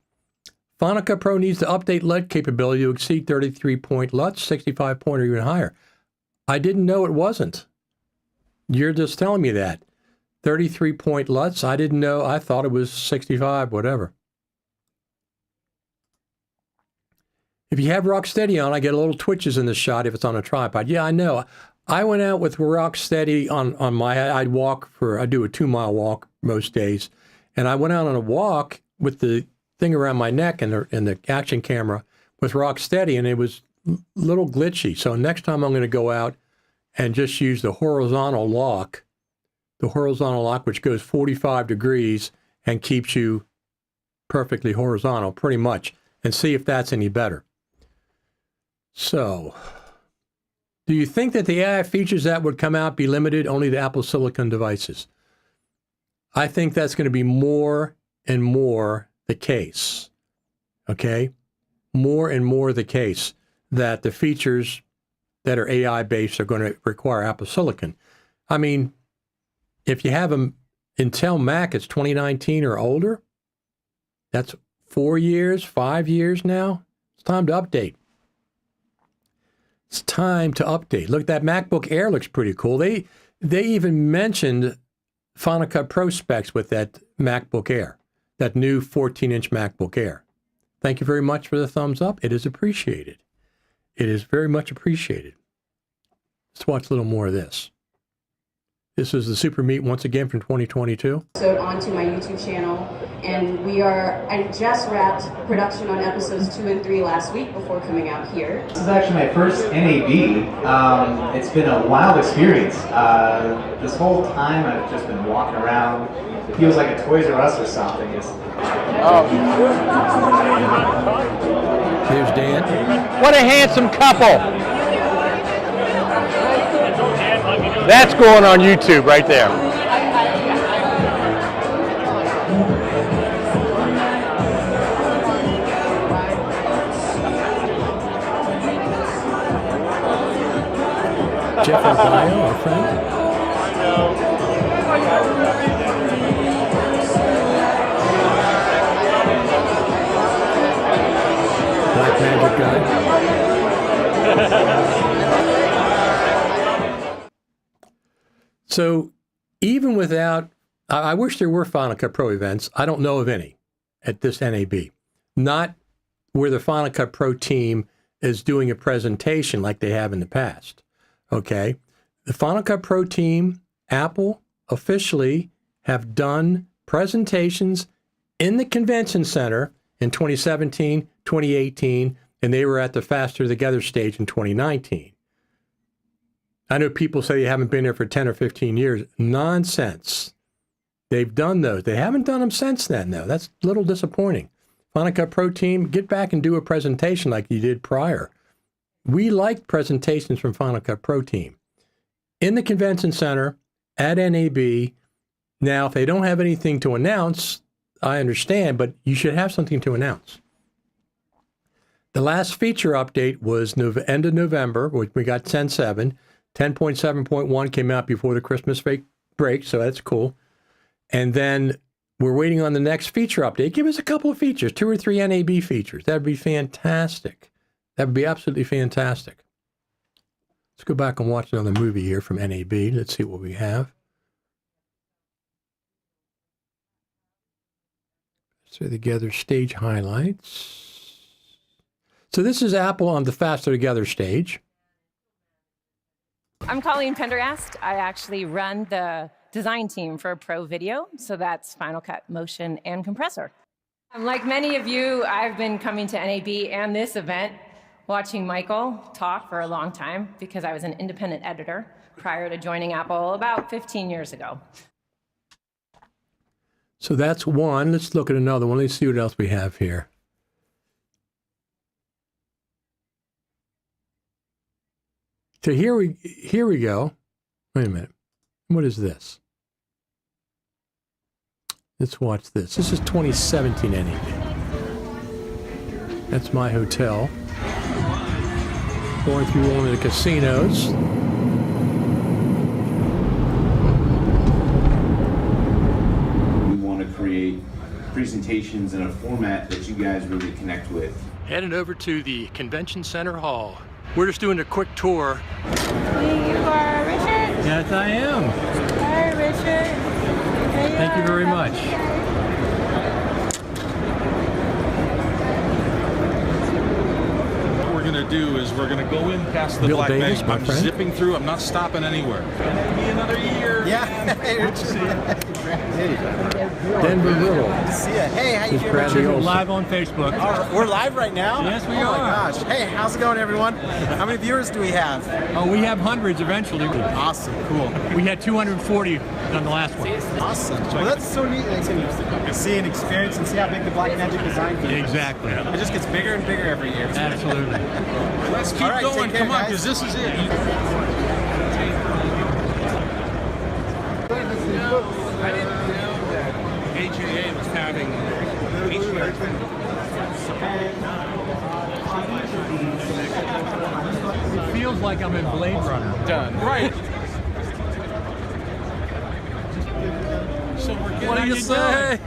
Phonica Pro needs to update LUT capability to exceed 33 point LUTs, 65 point or even higher. I didn't know it wasn't. You're just telling me that. 33 point LUTs, I didn't know. I thought it was 65, whatever. If you have rock steady on, I get a little twitches in the shot if it's on a tripod. Yeah, I know. I went out with rock steady on my, I do a 2-mile walk most days. And I went out on a walk with the thing around my neck and the action camera with rock steady, and it was a little glitchy. So next time I'm going to go out and just use the horizontal lock, which goes 45 degrees and keeps you perfectly horizontal, pretty much, and see if that's any better. So, do you think that the AI features that would come out be limited only to Apple Silicon devices? I think that's going to be more and more the case, okay? More and more the case that the features that are AI-based are going to require Apple Silicon. I mean, if you have an Intel Mac, it's 2019 or older. That's 4 years, 5 years now. It's time to update. It's time to update. Look, that MacBook Air looks pretty cool. They even mentioned Final Cut Pro specs with that MacBook Air, that new 14-inch MacBook Air. Thank you very much for the thumbs up. It is appreciated. It is very much appreciated. Let's watch a little more of this. This is the Super Meet once again from 2022. Episode onto my YouTube channel, and I just wrapped production on episodes 2 and 3 last week before coming out here. This is actually my first NAB. It's been a wild experience. This whole time I've just been walking around. It feels like a Toys R Us or something. Here's Dan. What a handsome couple. That's going on YouTube right there. Jeff O'Brien, our friend. Black Magic guy. So even without, I wish there were Final Cut Pro events. I don't know of any at this NAB. Not where the Final Cut Pro team is doing a presentation like they have in the past. Okay. The Final Cut Pro team, Apple, officially have done presentations in the convention center in 2017, 2018, and they were at the Faster Together stage in 2019. I know people say you haven't been there for 10 or 15 years. Nonsense. They've done those. They haven't done them since then, though. That's a little disappointing. Final Cut Pro team, get back and do a presentation like you did prior. We liked presentations from Final Cut Pro team. In the convention center, at NAB. Now, if they don't have anything to announce, I understand, but you should have something to announce. The last feature update was end of November, which we got 10.7. 10.7.1 came out before the Christmas break, so that's cool. And then we're waiting on the next feature update. Give us a couple of features, 2 or 3 NAB features. That'd be fantastic. That would be absolutely fantastic. Let's go back and watch another movie here from NAB. Let's see what we have. So together stage highlights. So this is Apple on the Faster Together stage. I'm Colleen Pendergast. I actually run the design team for Pro Video, so that's Final Cut, Motion, and Compressor. Like many of you, I've been coming to NAB and this event, watching Michael talk for a long time because I was an independent editor prior to joining Apple about 15 years ago. So that's one. Let's look at another one. Let's see what else we have here. So here we go. Wait a minute. What is this? Let's watch this. This is 2017 NAB. That's my hotel. Going through one of the casinos. We want to create presentations in a format that you guys really connect with. Headed over to the Convention Center Hall. We're just doing a quick tour. Hey, you are Richard? Yes, I am. Hi, Richard. Thank you very much. What we're going to do is we're going to go in past the Bill Black Davis, Bank. my I'm friend. zipping through. I'm not stopping anywhere. Gonna be another year. Yeah. Hey, Richard. Denver Little. Good to see you. Hey, how you doing, Bradley Richard? Olson. Live on Facebook. All right, we're live right now? Yes, we Oh my are. gosh. Hey, how's it going, everyone? How many viewers do we have? Oh, we have hundreds eventually. Awesome. Cool. We had 240 on the last one. Awesome. Well, that's so neat. Like, to see and experience and see how big the Black Magic design is. Exactly. It just gets bigger and bigger every year. Absolutely. Let's keep All right, going. take care, Come on, guys. because this is it. I didn't know that DJI was having It feels like I'm in Blade Runner. done. Right. So we're getting What do you say?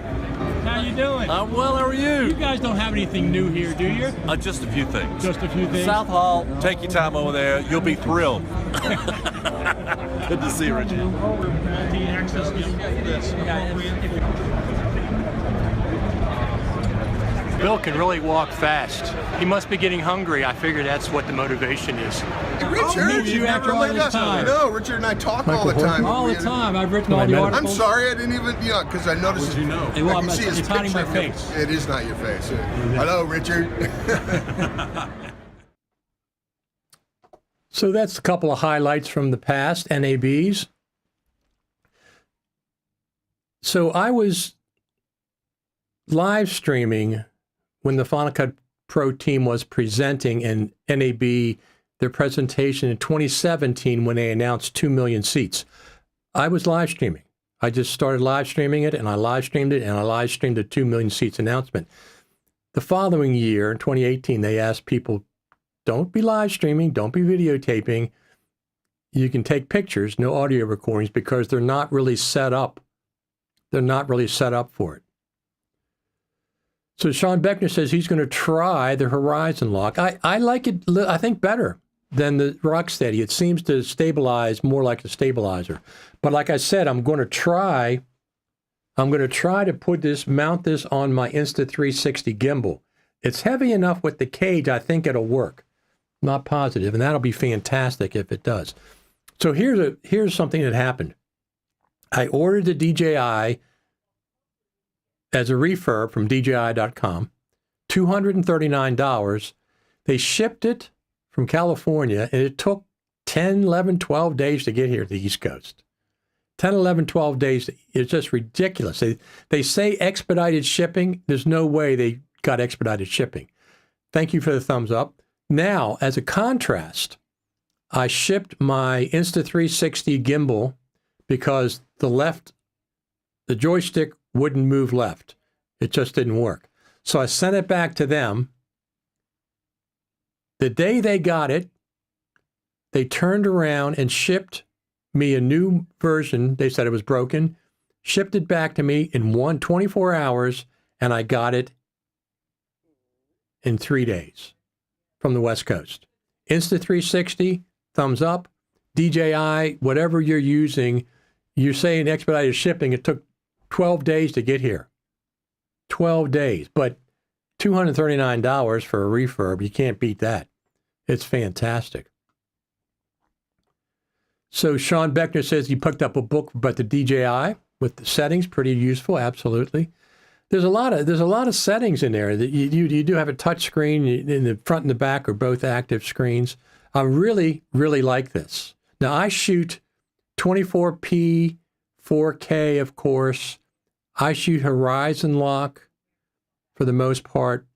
How you doing? I'm well, how are You you? guys don't have anything new here, do you? Just a few things. Just a few things? South Hall, take your time over there. You'll be thrilled. Good to see you, Richard. Multi-access. Bill can really walk fast. He must be getting hungry. I figure that's what the motivation is. Richard, meet you after all this time. No, Richard and I talk all the time. All the time. I've written all the I'm articles. sorry, I didn't even, because I noticed. What'd you know? Hey, well, I can see his it's hiding my picture of you. face. It is not your face. Hello, Richard. So that's a couple of highlights from the past, NABs. So I was live streaming when the Final Cut Pro team was presenting in NAB their presentation in 2017 when they announced 2 million seats. I was live streaming. I just started live streaming it, and I live streamed it, and I live streamed the 2 million seats announcement. The following year, in 2018, they asked people, don't be live streaming, don't be videotaping. You can take pictures, no audio recordings, because they're not really set up. They're not really set up for it. So Sean Beckner says he's going to try the Horizon Lock. I like it, I think, better than the Rocksteady. It seems to stabilize more like a stabilizer. But like I said, I'm going to try to mount this on my Insta360 gimbal. It's heavy enough with the cage, I think it'll work. Not positive, and that'll be fantastic if it does. So here's something that happened. I ordered the DJI as a refurb from DJI.com, $239. They shipped it from California, and it took 10, 11, 12 days to get here to the East Coast. 10, 11, 12 days. It's just ridiculous. They say expedited shipping. There's no way they got expedited shipping. Thank you for the thumbs up. Now, as a contrast, I shipped my Insta360 gimbal because the joystick wouldn't move left. It just didn't work. So I sent it back to them. The day they got it, they turned around and shipped me a new version. They said it was broken, shipped it back to me in 24 hours, and I got it in 3 days from the West Coast. Insta360, thumbs up. DJI, whatever you're using, you're saying expedited shipping. It took 12 days to get here. 12 days, but $239 for a refurb, you can't beat that. It's fantastic. So Sean Beckner says he picked up a book about the DJI with the settings, pretty useful, absolutely. There's a lot of settings in there. That you do have a touch screen in the front and the back are both active screens. I really, really like this. Now I shoot 24p, 4K, of course. I shoot horizon lock for the most part.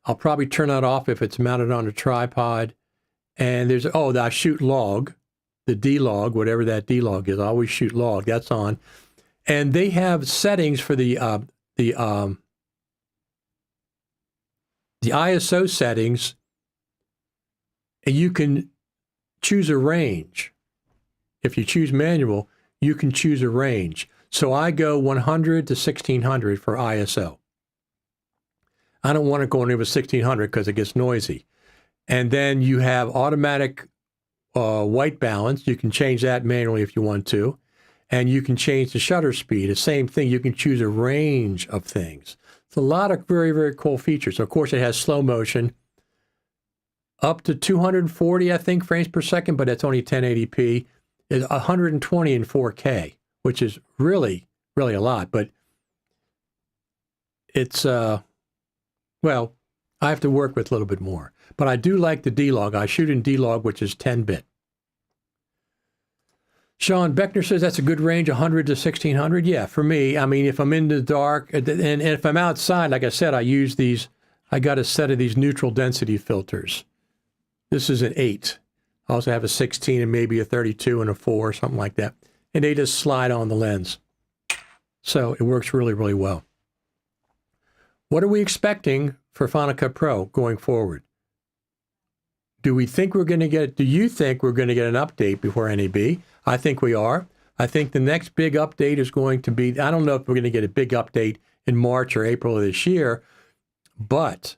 I'll probably turn that off if it's mounted on a tripod. And I shoot log, the D-log, whatever that D-log is. I always shoot log. That's on. And they have settings for the ISO settings, and you can choose a range. If you choose manual, you can choose a range. So I go 100 to 1600 for ISO. I don't want to go into 1600 because it gets noisy. And then you have automatic white balance. You can change that manually if you want to. And you can change the shutter speed. The same thing, you can choose a range of things. It's a lot of very, very cool features. Of course, it has slow motion up to 240, I think, frames per second, but it's only 1080p. It's 120 in 4K, which is really, really a lot. But it's, well, I have to work with a little bit more. But I do like the D-Log. I shoot in D-Log, which is 10-bit. Sean Beckner says that's a good range, 100 to 1600. Yeah, for me, I mean, if I'm in the dark, and if I'm outside, like I said, I got a set of these neutral density filters. This is an 8. I also have a 16 and maybe a 32 and a 4, something like that. And they just slide on the lens. So it works really, really well. What are we expecting for Final Cut Pro going forward? Do you think we're going to get an update before NAB? I think we are. I think the next big update is going to be, I don't know if we're going to get a big update in March or April of this year, but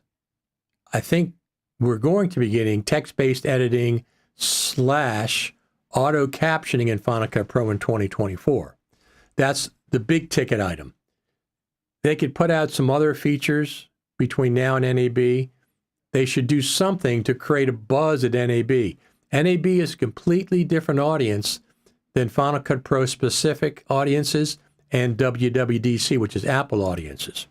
I think we're going to be getting text-based editing / auto captioning in Final Cut Pro in 2024. That's the big ticket item. They could put out some other features between now and NAB. They should do something to create a buzz at NAB. NAB is a completely different audience than Final Cut Pro specific audiences and WWDC, which is Apple audiences.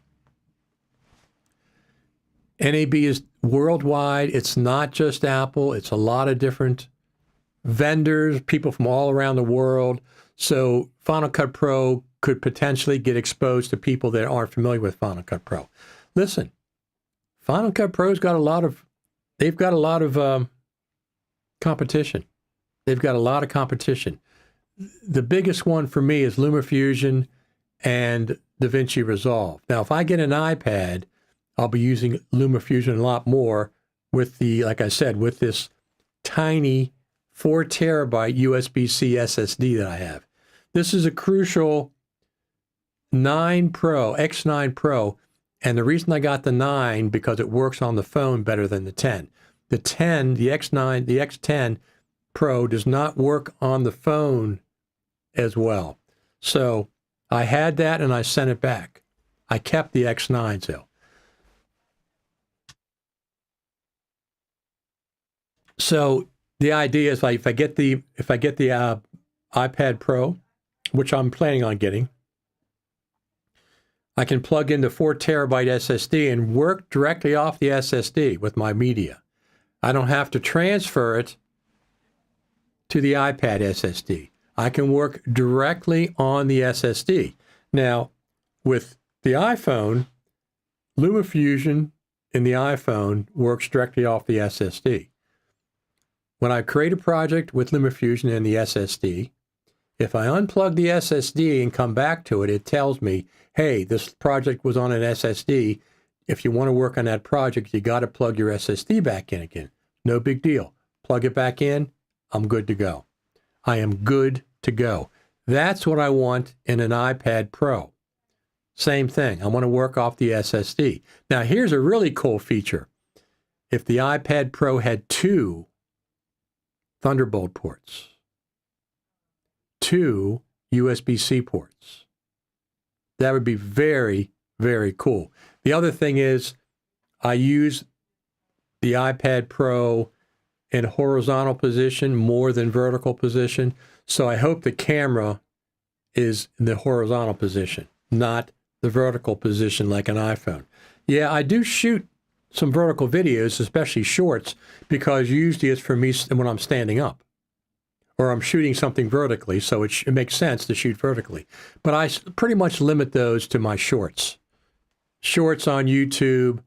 NAB is worldwide. It's not just Apple. It's a lot of different vendors, people from all around the world. So Final Cut Pro could potentially get exposed to people that aren't familiar with Final Cut Pro. Listen, Final Cut Pro's got a lot of competition. They've got a lot of competition. The biggest one for me is LumaFusion and DaVinci Resolve. Now, if I get an iPad, I'll be using LumaFusion a lot more with like I said, with this tiny 4 terabyte USB-C SSD that I have. This is a crucial 9 Pro, X9 Pro, and the reason I got the 9 because it works on the phone better than the 10. The 10, the X9, the X10 Pro does not work on the phone as well. So I had that and I sent it back. I kept the X9 though. So the idea is like if I get the iPad Pro, which I'm planning on getting, I can plug into 4 terabyte SSD and work directly off the SSD with my media. I don't have to transfer it to the iPad SSD. I can work directly on the SSD. Now, with the iPhone, LumaFusion in the iPhone works directly off the SSD. When I create a project with LumaFusion and the SSD, if I unplug the SSD and come back to it, it tells me, hey, this project was on an SSD. If you want to work on that project, you got to plug your SSD back in again. No big deal. Plug it back in. I'm good to go. I am good to go. That's what I want in an iPad Pro. Same thing. I want to work off the SSD. Now, here's a really cool feature. If the iPad Pro had 2 Thunderbolt ports, 2 USB-C ports, that would be very, very cool. The other thing is I use the iPad Pro in horizontal position more than vertical position. So I hope the camera is in the horizontal position, not the vertical position like an iPhone. Yeah, I do shoot some vertical videos, especially shorts, because usually it's for me when I'm standing up or I'm shooting something vertically, so it makes sense to shoot vertically. But I pretty much limit those to my shorts. Shorts on YouTube,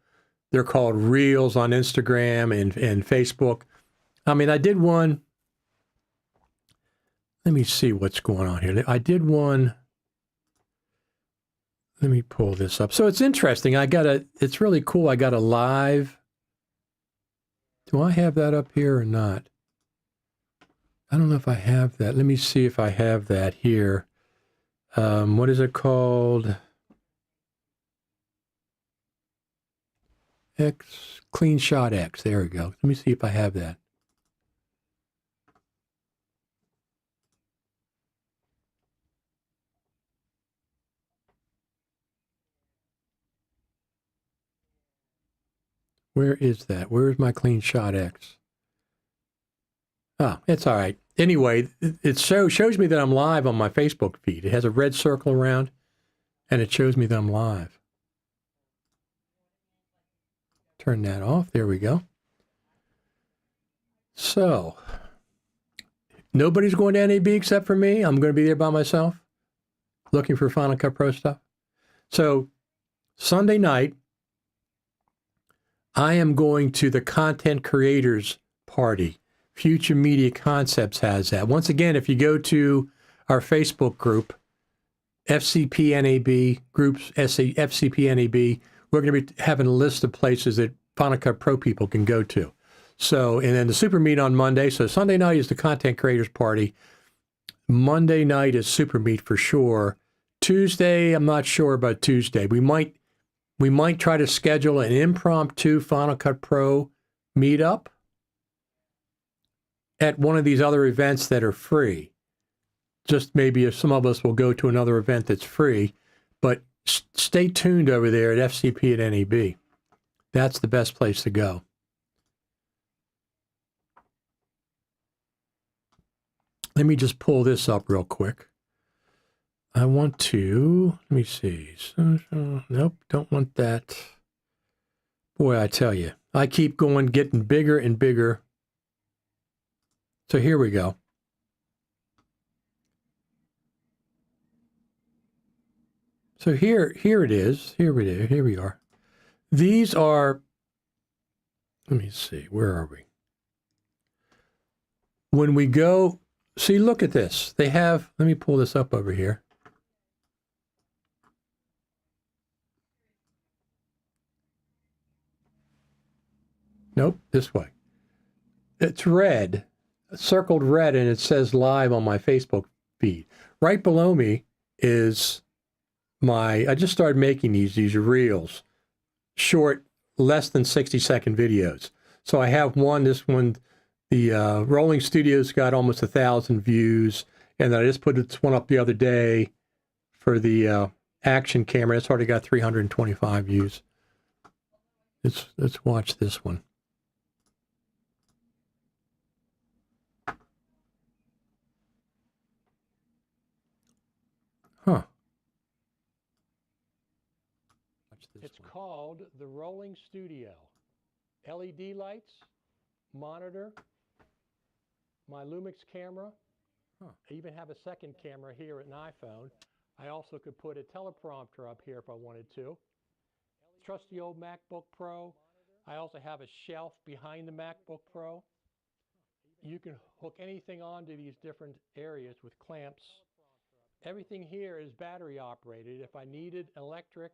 they're called Reels on Instagram and Facebook. I mean, I did one. Let me see what's going on here. I did one. Let me pull this up. So it's interesting. It's really cool. I got a live. Do I have that up here or not? I don't know if I have that. Let me see if I have that here. What is it called? Clean Shot X. There we go. Let me see if I have that. Where is that? Where is my Clean Shot X? Oh, it's all right. Anyway, it shows me that I'm live on my Facebook feed. It has a red circle around, and it shows me that I'm live. Turn that off. There we go. So, nobody's going to NAB except for me. I'm going to be there by myself, looking for Final Cut Pro stuff. So, Sunday night, I am going to the Content Creators Party. Future Media Concepts has that. Once again, if you go to our Facebook group, FCP NAB, groups FCP NAB, we're going to be having a list of places that Final Cut Pro people can go to. So, and then the Super Meet on Monday. So Sunday night is the Content Creators Party. Monday night is Super Meet for sure. Tuesday, I'm not sure about Tuesday. We might try to schedule an impromptu Final Cut Pro meetup at one of these other events that are free. Just maybe if some of us will go to another event that's free, but stay tuned over there at FCP at NAB. That's the best place to go. Let me just pull this up real quick. I want to, let me see. Nope, don't want that. Boy, I tell you, I keep going, getting bigger and bigger. So here we go. So here it is. Here we are. These are, let me see, where are we? When we go, see, look at this. They have, let me pull this up over here. Nope, this way. It's red, circled red, and it says live on my Facebook feed. Right below me is I just started making these reels, short, less than 60-second videos. So I have this one, the Rolling Studios got almost 1,000 views, and then I just put this one up the other day for the Action camera. It's already got 325 views. Let's watch this one. Huh. It's called the Rolling Studio. LED lights, monitor, my Lumix camera. I even have a second camera here at an iPhone. I also could put a teleprompter up here if I wanted to. Trusty old MacBook Pro. I also have a shelf behind the MacBook Pro. You can hook anything onto these different areas with clamps. Everything here is battery operated. If I needed electric,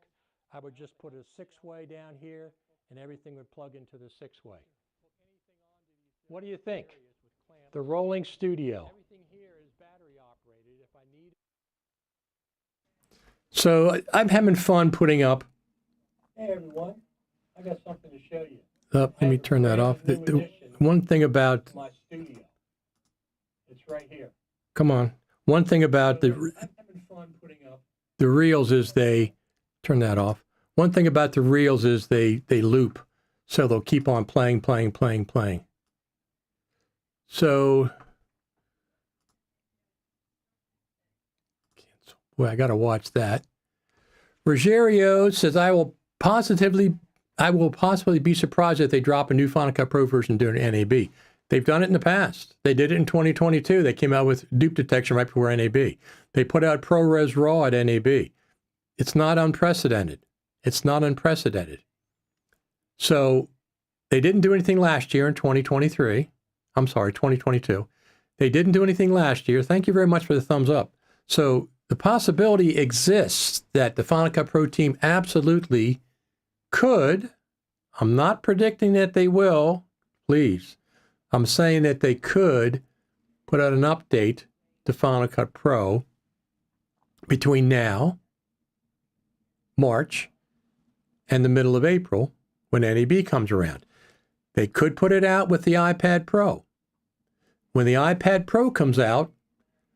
I would just put a 6-way down here and everything would plug into the 6-way. What do you think? The Rolling Studio. Everything here is battery operated. If I need. So I'm having fun putting up. Hey everyone, I got something to show you. Let me turn that off. The one thing about. My studio. It's right here. Come on. One thing about the reels is they turn that off. One thing about the reels is they loop, so they'll keep on playing. So, boy, I got to watch that. Rogerio says I will possibly be surprised if they drop a new Final Cut Pro version during NAB. They've done it in the past. They did it in 2022. They came out with dupe detection right before NAB. They put out ProRes RAW at NAB. It's not unprecedented. It's not unprecedented. So they didn't do anything last year in 2023. I'm sorry, 2022. They didn't do anything last year. Thank you very much for the thumbs up. So the possibility exists that the Final Cut Pro team absolutely could. I'm not predicting that they will, please. I'm saying that they could put out an update to Final Cut Pro between now, March, and the middle of April when NAB comes around. They could put it out with the iPad Pro. When the iPad Pro comes out,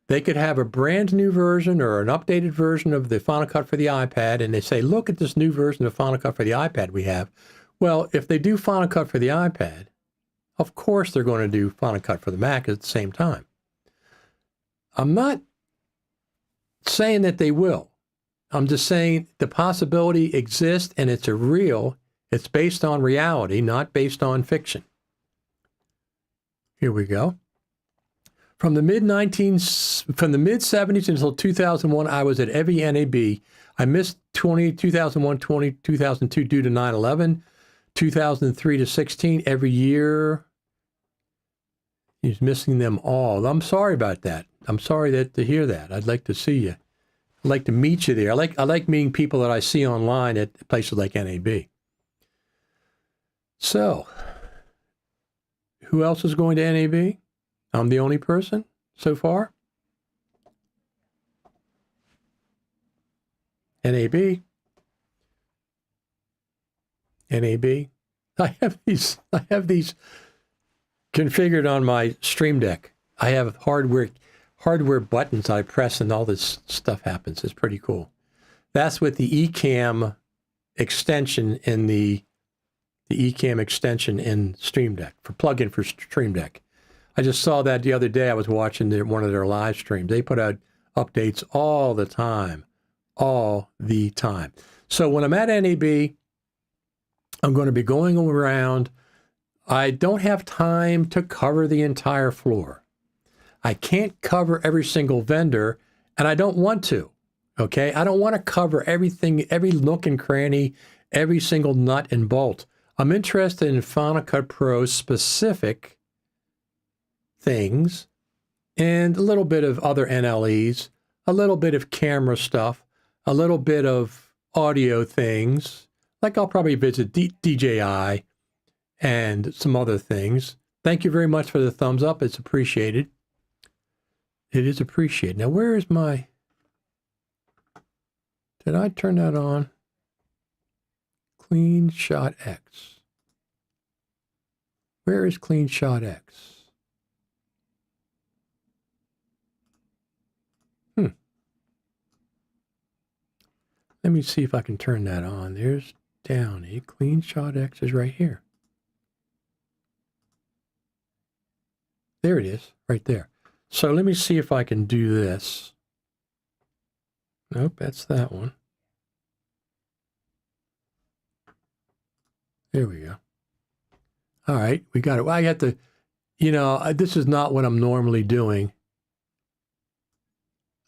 they could have a brand new version or an updated version of the Final Cut for the iPad, and they say, look at this new version of Final Cut for the iPad we have. Well, if they do Final Cut for the iPad, of course they're going to do Final Cut for the Mac at the same time. I'm not saying that they will. I'm just saying the possibility exists, and it's it's based on reality, not based on fiction. Here we go. From the mid-70s until 2001, I was at every NAB. I missed 2001, 2002 due to 9/11, 2003 to 16 every year. He's missing them all. I'm sorry about that. I'm sorry to hear that. I'd like to see you. I'd like to meet you there. I like meeting people that I see online at places like NAB. So, who else is going to NAB? I'm the only person so far. NAB. I have these configured on my Stream Deck. I have hardware buttons I press and all this stuff happens. It's pretty cool. That's with the Ecamm extension in the Ecamm extension in Stream Deck, for plugin for Stream Deck. I just saw that the other day. I was watching one of their live streams. They put out updates all the time. So when I'm at NAB, I'm going to be going around. I don't have time to cover the entire floor. I can't cover every single vendor, and I don't want to, okay? I don't want to cover everything, every nook and cranny, every single nut and bolt. I'm interested in Final Cut Pro specific things and a little bit of other NLEs, a little bit of camera stuff, a little bit of audio things. Like I'll probably visit DJI and some other things. Thank you very much for the thumbs up. It's appreciated. It is appreciated. Now, where is my... Did I turn that on? Clean Shot X. Where is Clean Shot X? Let me see if I can turn that on. There's Downey. Clean Shot X is right here. There it is, right there. So let me see if I can do this. Nope, that's that one. There we go. All right, we got it. Well, I got to, this is not what I'm normally doing.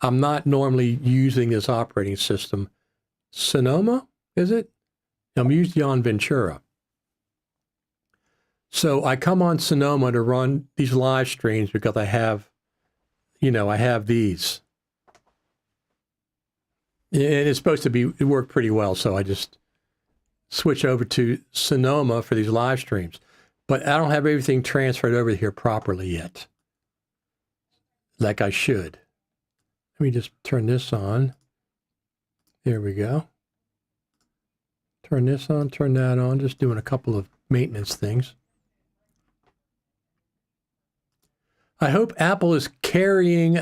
I'm not normally using this operating system. Sonoma, is it? I'm using on Ventura. So I come on Sonoma to run these live streams because I have, I have these. And it's supposed to work pretty well, so I just switch over to Sonoma for these live streams. But I don't have everything transferred over here properly yet, like I should. Let me just turn this on. There we go. Turn this on, turn that on, just doing a couple of maintenance things. I hope Apple is carrying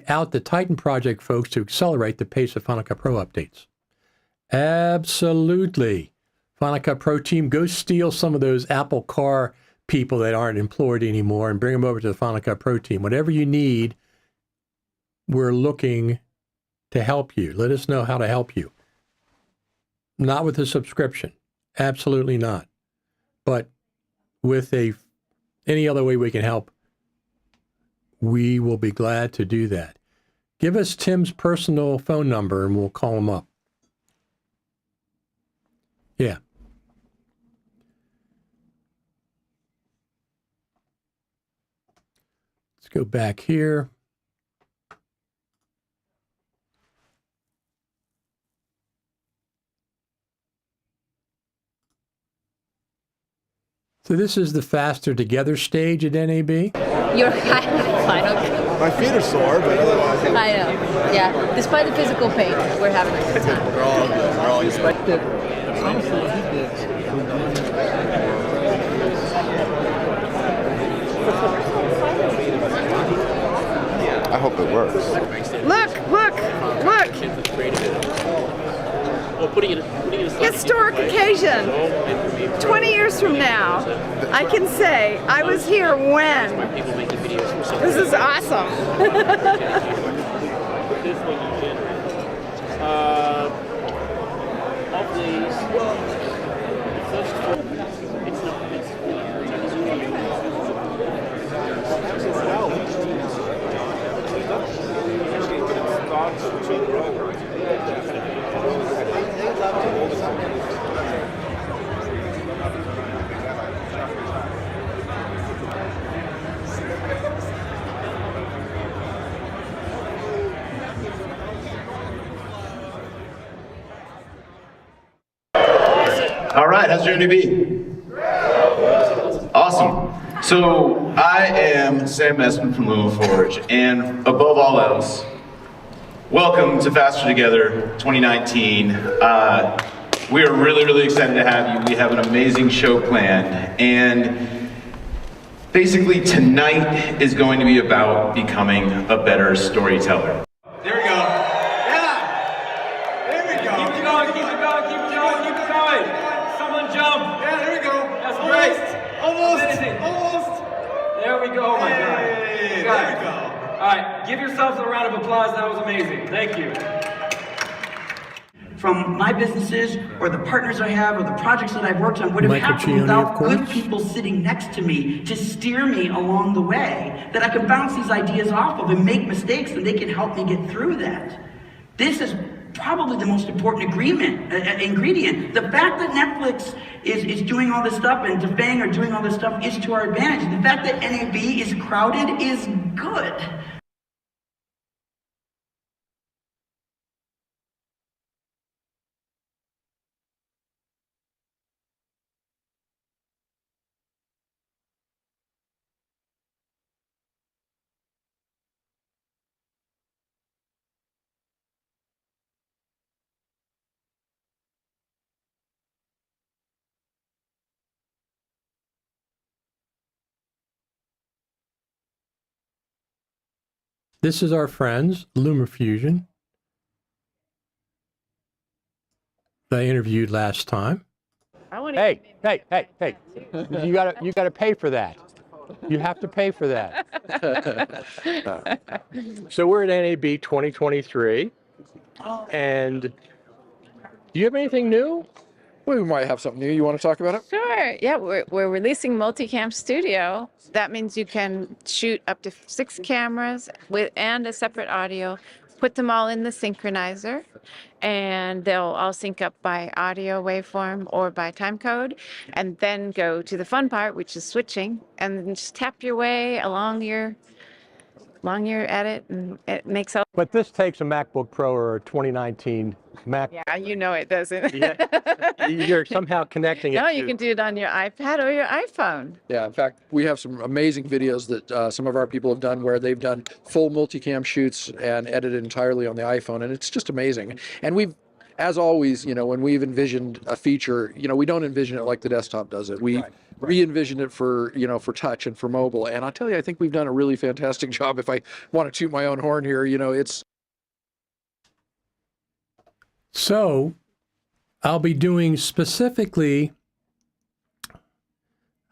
out the Titan project, folks, to accelerate the pace of Final Cut Pro updates. Absolutely. Final Cut Pro team, go steal some of those Apple car people that aren't employed anymore and bring them over to the Final Cut Pro team. Whatever you need, we're looking to help you. Let us know how to help you. Not with a subscription. Absolutely not. But with any other way we can help, we will be glad to do that. Give us Tim's personal phone number and we'll call him up. Yeah. Let's go back here. So this is the Faster Together stage at NAB? You're kind of final. My feet are sore, but otherwise. I know. Yeah. Despite the physical pain, we're having a good time. We're all good. We're all good. I hope it works. Look! Historic occasion. 20 years from now, I can say I was here when. This is awesome. All right, how's your NAB? Awesome. So I am Sam Messman from Luma Forge, and above all else, welcome to Faster Together 2019. We are really excited to have you. We have an amazing show planned, and basically tonight is going to be about becoming a better storyteller. There we go. Yeah. There we go. Keep it going, keep it going, keep it going, keep it going. Someone jump. Yeah, there we go. That's great. Almost. There we go. Oh my God. There we go. All right, give yourselves a round of applause. That was amazing. Thank you. From my businesses or the partners I have or the projects that I've worked on would have happened without good people sitting next to me to steer me along the way, that I can bounce these ideas off of and make mistakes and they can help me get through that. This is probably the most important ingredient. The fact that Netflix is doing all this stuff and Defang are doing all this stuff is to our advantage. The fact that NAB is crowded is good. This is our friends, LumaFusion, that I interviewed last time. Hey! You gotta pay for that. You have to pay for that. So we're at NAB 2023, and do you have anything new? We might have something new. You want to talk about it? Sure. Yeah, we're releasing Multicam Studio. That means you can shoot up to 6 cameras and a separate audio, put them all in the synchronizer, and they'll all sync up by audio waveform or by time code, and then go to the fun part, which is switching, and then just tap your way along your edit, and it makes all. But this takes a MacBook Pro or a 2019 Mac. Yeah, you know it doesn't. Yeah, you're somehow connecting it. No, you can do it on your iPad or your iPhone. Yeah, in fact, we have some amazing videos that some of our people have done where they've done full multicam shoots and edited entirely on the iPhone, and it's just amazing. And we've, as always, when we've envisioned a feature, we don't envision it like the desktop does it. We re-envisioned it for, for touch and for mobile. And I tell you, I think we've done a really fantastic job. If I want to toot my own horn here, it's. So I'll be doing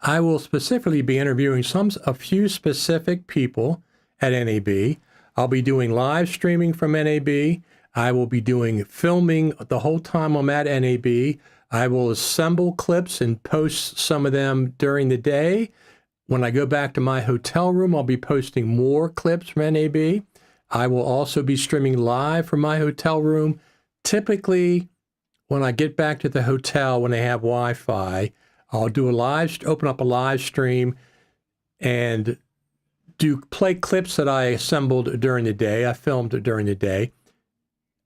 I will specifically be interviewing a few specific people at NAB. I'll be doing live streaming from NAB. I will be doing filming the whole time I'm at NAB. I will assemble clips and post some of them during the day. When I go back to my hotel room, I'll be posting more clips from NAB. I will also be streaming live from my hotel room. Typically, when I get back to the hotel, when they have Wi-Fi, I'll do open up a live stream and play clips that I assembled during the day. I filmed during the day.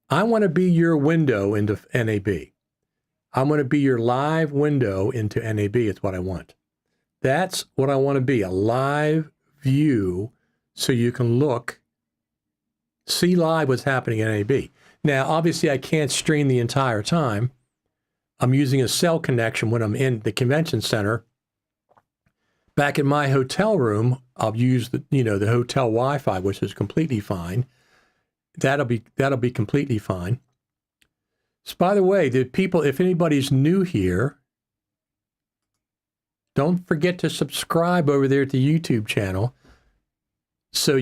I want to be your window into NAB. I'm going to be your live window into NAB. It's what I want. That's what I want to be, a live view so you can see live what's happening at NAB. Now, obviously, I can't stream the entire time. I'm using a cell connection when I'm in the convention center. Back in my hotel room, I'll use the hotel Wi-Fi, which is completely fine. That'll be completely fine. So, by the way, if anybody's new here, don't forget to subscribe over there at the YouTube channel. So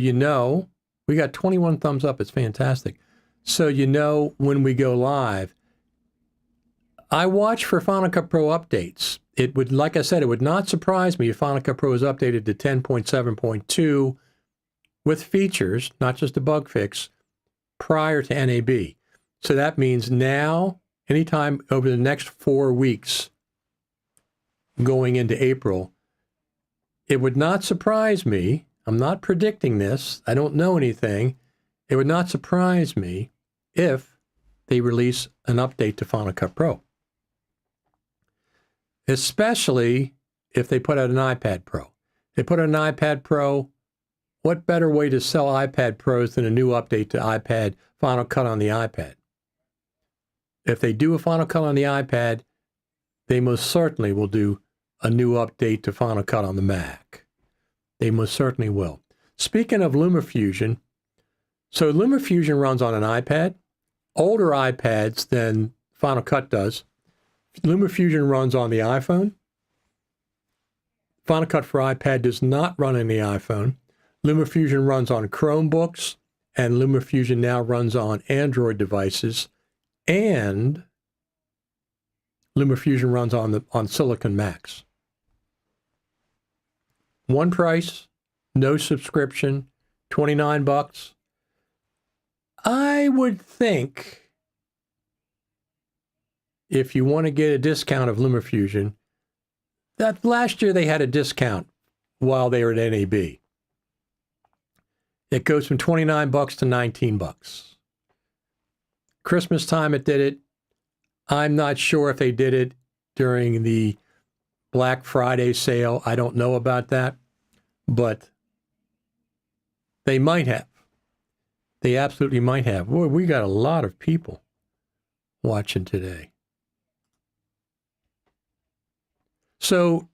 we got 21 thumbs up. It's fantastic. So when we go live. I watch for Final Cut Pro updates. Like I said, it would not surprise me if Final Cut Pro is updated to 10.7.2 with features, not just a bug fix, prior to NAB. So that means now, anytime over the next 4 weeks, going into April, it would not surprise me. I'm not predicting this. I don't know anything. It would not surprise me if they release an update to Final Cut Pro. Especially if they put out an iPad Pro. They put out an iPad Pro. What better way to sell iPad Pros than a new update to Final Cut on the iPad? If they do a Final Cut on the iPad, they most certainly will do a new update to Final Cut on the Mac. They most certainly will. Speaking of LumaFusion, so LumaFusion runs on an iPad, older iPads than Final Cut does. LumaFusion runs on the iPhone. Final Cut for iPad does not run on the iPhone. LumaFusion runs on Chromebooks, and LumaFusion now runs on Android devices, and LumaFusion runs on Silicon Macs. One price, no subscription, $29. I would think if you want to get a discount of LumaFusion, that last year they had a discount while they were at NAB. It goes from $29 to $19. Christmas time it did it. I'm not sure if they did it during the Black Friday sale. I don't know about that, but they might have. They absolutely might have. Boy, we got a lot of people watching today. So,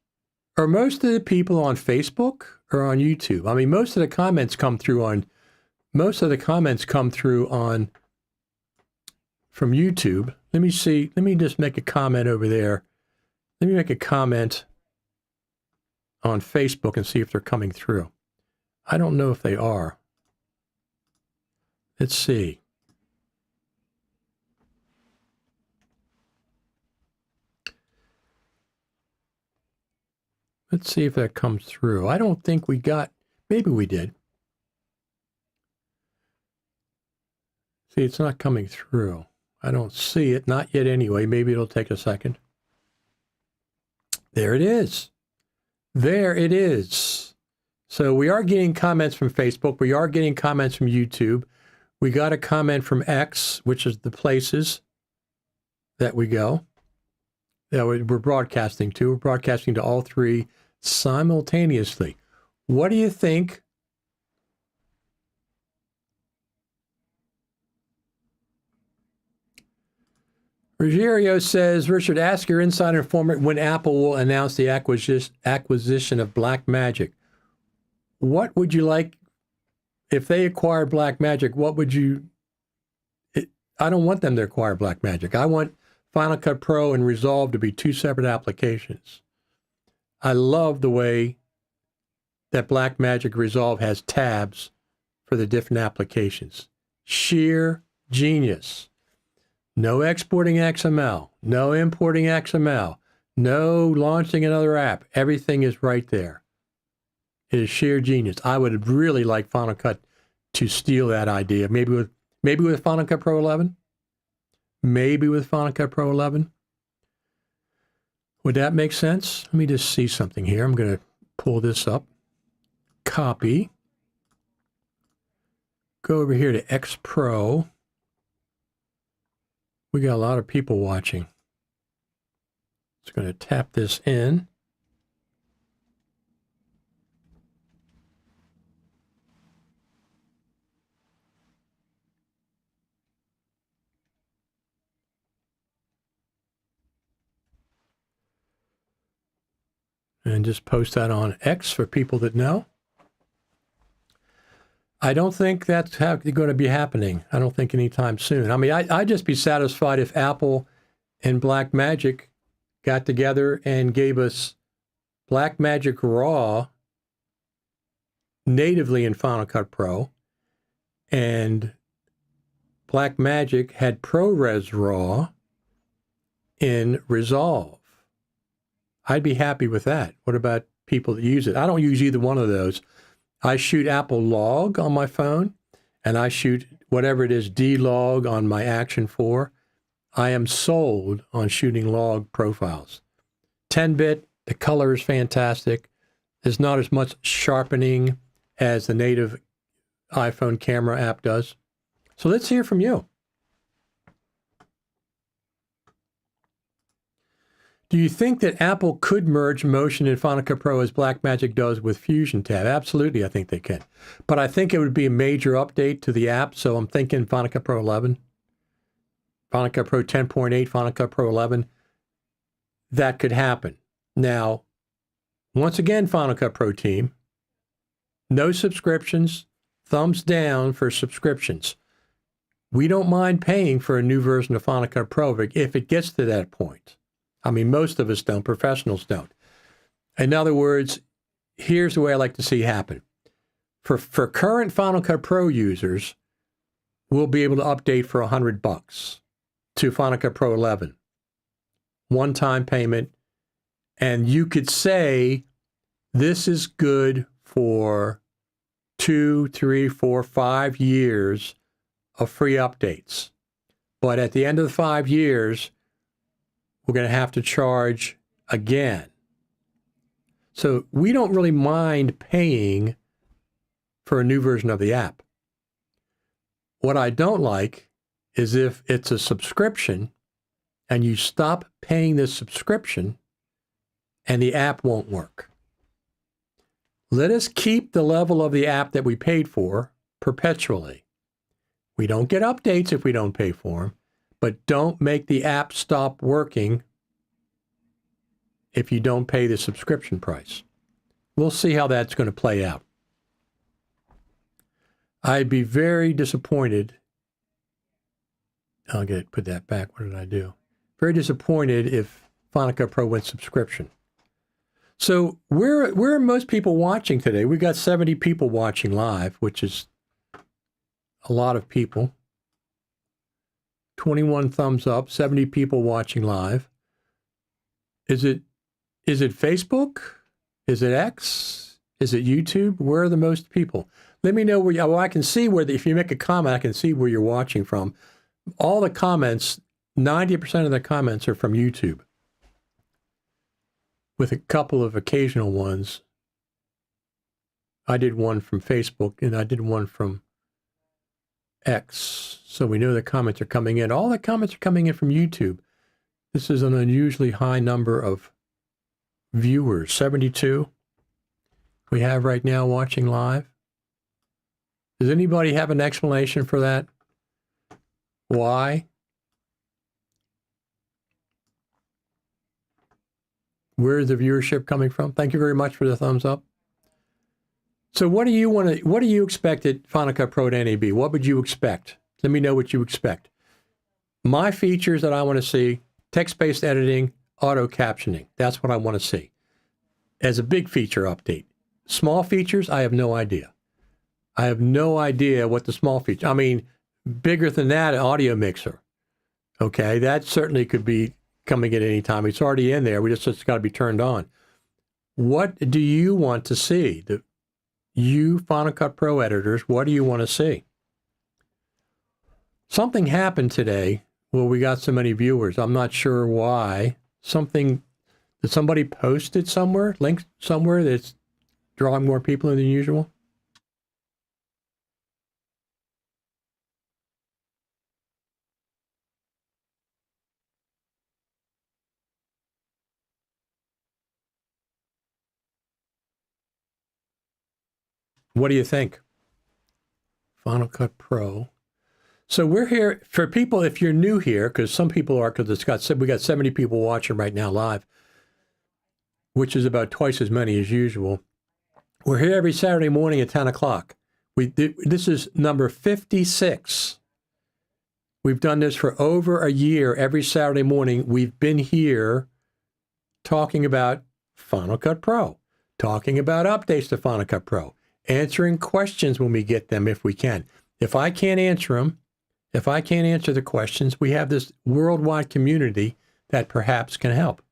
are most of the people on Facebook or on YouTube? I mean, most of the comments come through from YouTube. Let me see. Let me just make a comment over there. Let me make a comment on Facebook and see if they're coming through. I don't know if they are. Let's see. Let's see if that comes through. I don't think we got, maybe we did. See, it's not coming through. I don't see it, not yet anyway. Maybe it'll take a second. There it is. There it is. So we are getting comments from Facebook. We are getting comments from YouTube. We got a comment from X, which is the places that we go, that we're broadcasting to. We're broadcasting to all three simultaneously. What do you think? Ruggiero says, Richard, ask your insider informant when Apple will announce the acquisition of Blackmagic. What would you like if they acquire Blackmagic? What would you... I don't want them to acquire Blackmagic. I want Final Cut Pro and Resolve to be two separate applications. I love the way that Blackmagic Resolve has tabs for the different applications. Sheer genius. No exporting XML, no importing XML, no launching another app. Everything is right there. It is sheer genius. I would really like Final Cut to steal that idea. Maybe with Final Cut Pro 11. Maybe with Final Cut Pro 11. Would that make sense? Let me just see something here. I'm going to pull this up. Copy. Go over here to X Pro. We got a lot of people watching. Just going to tap this in. And just post that on X for people that know. I don't think that's going to be happening. I don't think anytime soon. I mean, I'd just be satisfied if Apple and Blackmagic got together and gave us Blackmagic Raw natively in Final Cut Pro, and Blackmagic had ProRes Raw in Resolve. I'd be happy with that. What about people that use it? I don't use either one of those. I shoot Apple Log on my phone, and I shoot whatever it is, D-Log on my Action 4. I am sold on shooting log profiles. 10-bit, the color is fantastic. There's not as much sharpening as the native iPhone camera app does. So let's hear from you. Do you think that Apple could merge Motion and Final Cut Pro as Blackmagic does with Fusion Tab? Absolutely, I think they can. But I think it would be a major update to the app, so I'm thinking Final Cut Pro 11, Final Cut Pro 10.8, Final Cut Pro 11. That could happen. Now, once again, Final Cut Pro team, no subscriptions, thumbs down for subscriptions. We don't mind paying for a new version of Final Cut Pro if it gets to that point. I mean, most of us don't. Professionals don't. In other words, here's the way I like to see happen. For current Final Cut Pro users, we'll be able to update for $100 to Final Cut Pro 11. One-time payment. And you could say, this is good for 2, 3, 4, 5 years of free updates. But at the end of the 5 years, we're going to have to charge again. So we don't really mind paying for a new version of the app. What I don't like is if it's a subscription and you stop paying this subscription and the app won't work. Let us keep the level of the app that we paid for perpetually. We don't get updates if we don't pay for them. But don't make the app stop working if you don't pay the subscription price. We'll see how that's going to play out. I'd be very disappointed. I'll put that back. What did I do? Very disappointed if Final Cut Pro went subscription. So where are most people watching today? We got 70 people watching live, which is a lot of people. 21 thumbs up, 70 people watching live. Is it Facebook? Is it X? Is it YouTube? Where are the most people? Let me know where you, well, I can see where, if you make a comment, I can see where you're watching from. All the comments, 90% of the comments are from YouTube, with a couple of occasional ones. I did one from Facebook and I did one from X. So we know the comments are coming in. All the comments are coming in from YouTube. This is an unusually high number of viewers, 72 we have right now watching live. Does anybody have an explanation for that? Why? Where is the viewership coming from? Thank you very much for the thumbs up. So what do you expect at Final Cut Pro at NAB? What would you expect? Let me know what you expect. My features that I want to see, text-based editing, auto captioning. That's what I want to see as a big feature update. Small features, I have no idea. I have no idea what the small feature, I mean, bigger than that, an audio mixer. Okay, that certainly could be coming at any time. It's already in there. It's got to be turned on. What do you want to see? You Final Cut Pro editors, what do you want to see? Something happened today where we got so many viewers. I'm not sure why. Did somebody post it somewhere, link somewhere that's drawing more people than usual? What do you think? Final Cut Pro. So we're here for people, if you're new here, because some people are, because we got 70 people watching right now live, which is about twice as many as usual. We're here every Saturday morning at 10 o'clock. This is number 56. We've done this for over a year. Every Saturday morning, we've been here talking about Final Cut Pro, talking about updates to Final Cut Pro, answering questions when we get them if we can. If I can't answer them, if I can't answer the questions, we have this worldwide community that perhaps can help.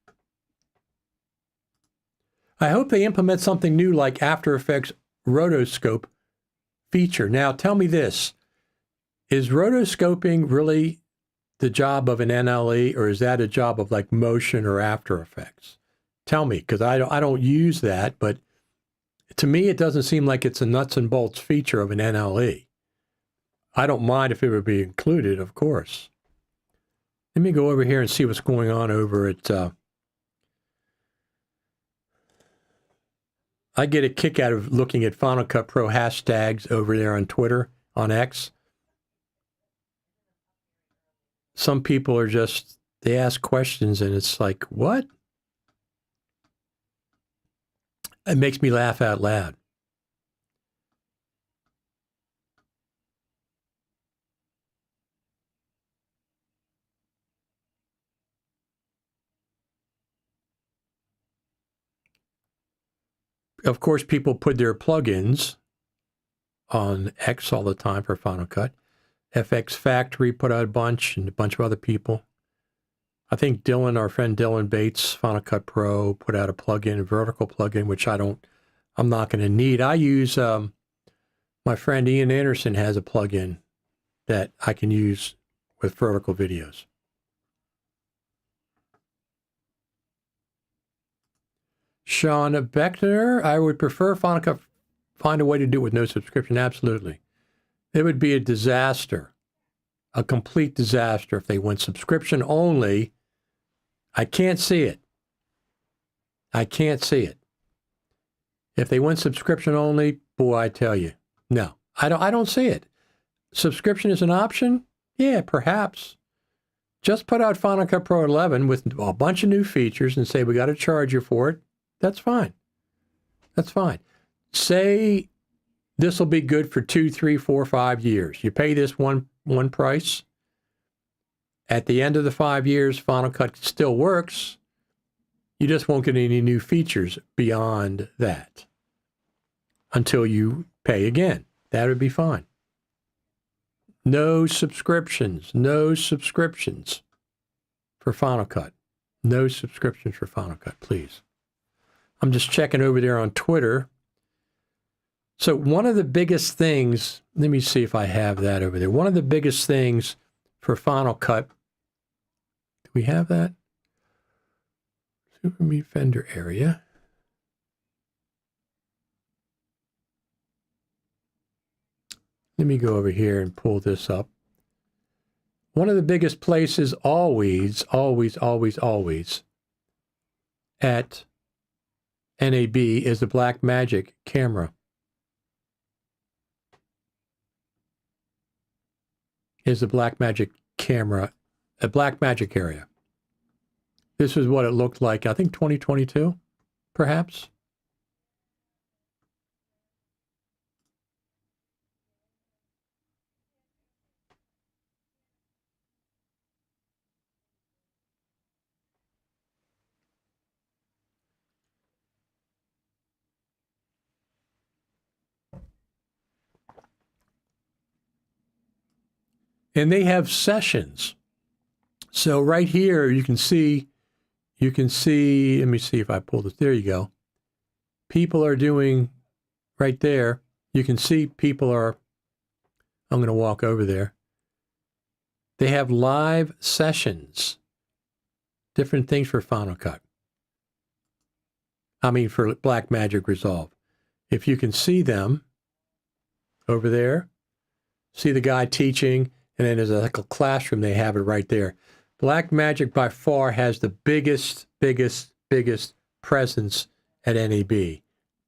I hope they implement something new like After Effects rotoscope feature. Now, tell me this. Is rotoscoping really the job of an NLE, or is that a job of like Motion or After Effects? Tell me, because I don't use that, but to me, it doesn't seem like it's a nuts and bolts feature of an NLE. I don't mind if it would be included, of course. Let me go over here and see what's going on over at... I get a kick out of looking at Final Cut Pro hashtags over there on Twitter, on X. Some people are just, they ask questions and it's like, what? It makes me laugh out loud. Of course, people put their plugins on X all the time for Final Cut. FX Factory put out a bunch, and a bunch of other people. I think Dylan, our friend Dylan Bates, Final Cut Pro, put out a plugin, a vertical plugin, which I'm not going to need. I use, my friend Ian Anderson has a plugin that I can use with vertical videos. Sean Beckner, I would prefer Final Cut find a way to do it with no subscription. Absolutely. It would be a disaster, a complete disaster if they went subscription only. I can't see it. I can't see it. If they went subscription only, boy, I tell you, no, I don't see it. Subscription is an option? Yeah, perhaps. Just put out Final Cut Pro 11 with a bunch of new features and say we got to charge you for it. That's fine. That's fine. Say this will be good for 2, 3, 4, 5 years. You pay this one price. At the end of the 5 years, Final Cut still works. You just won't get any new features beyond that until you pay again. That would be fine. No subscriptions. No subscriptions for Final Cut. No subscriptions for Final Cut, please. I'm just checking over there on Twitter. So one of the biggest things, let me see if I have that over there. One of the biggest things for Final Cut, do we have that? Super Meat Fender area. Let me go over here and pull this up. One of the biggest places always at NAB is the Blackmagic camera. Is the Blackmagic camera, a Blackmagic area. This is what it looked like, I think 2022, perhaps. And they have sessions. So right here, you can see, let me see if I pull this, there you go. People are doing, right there, you can see people are, I'm going to walk over there. They have live sessions, different things for Final Cut. I mean, for Blackmagic Resolve. If you can see them over there, see the guy teaching, and then there's like a classroom, they have it right there. Blackmagic by far has the biggest presence at NAB.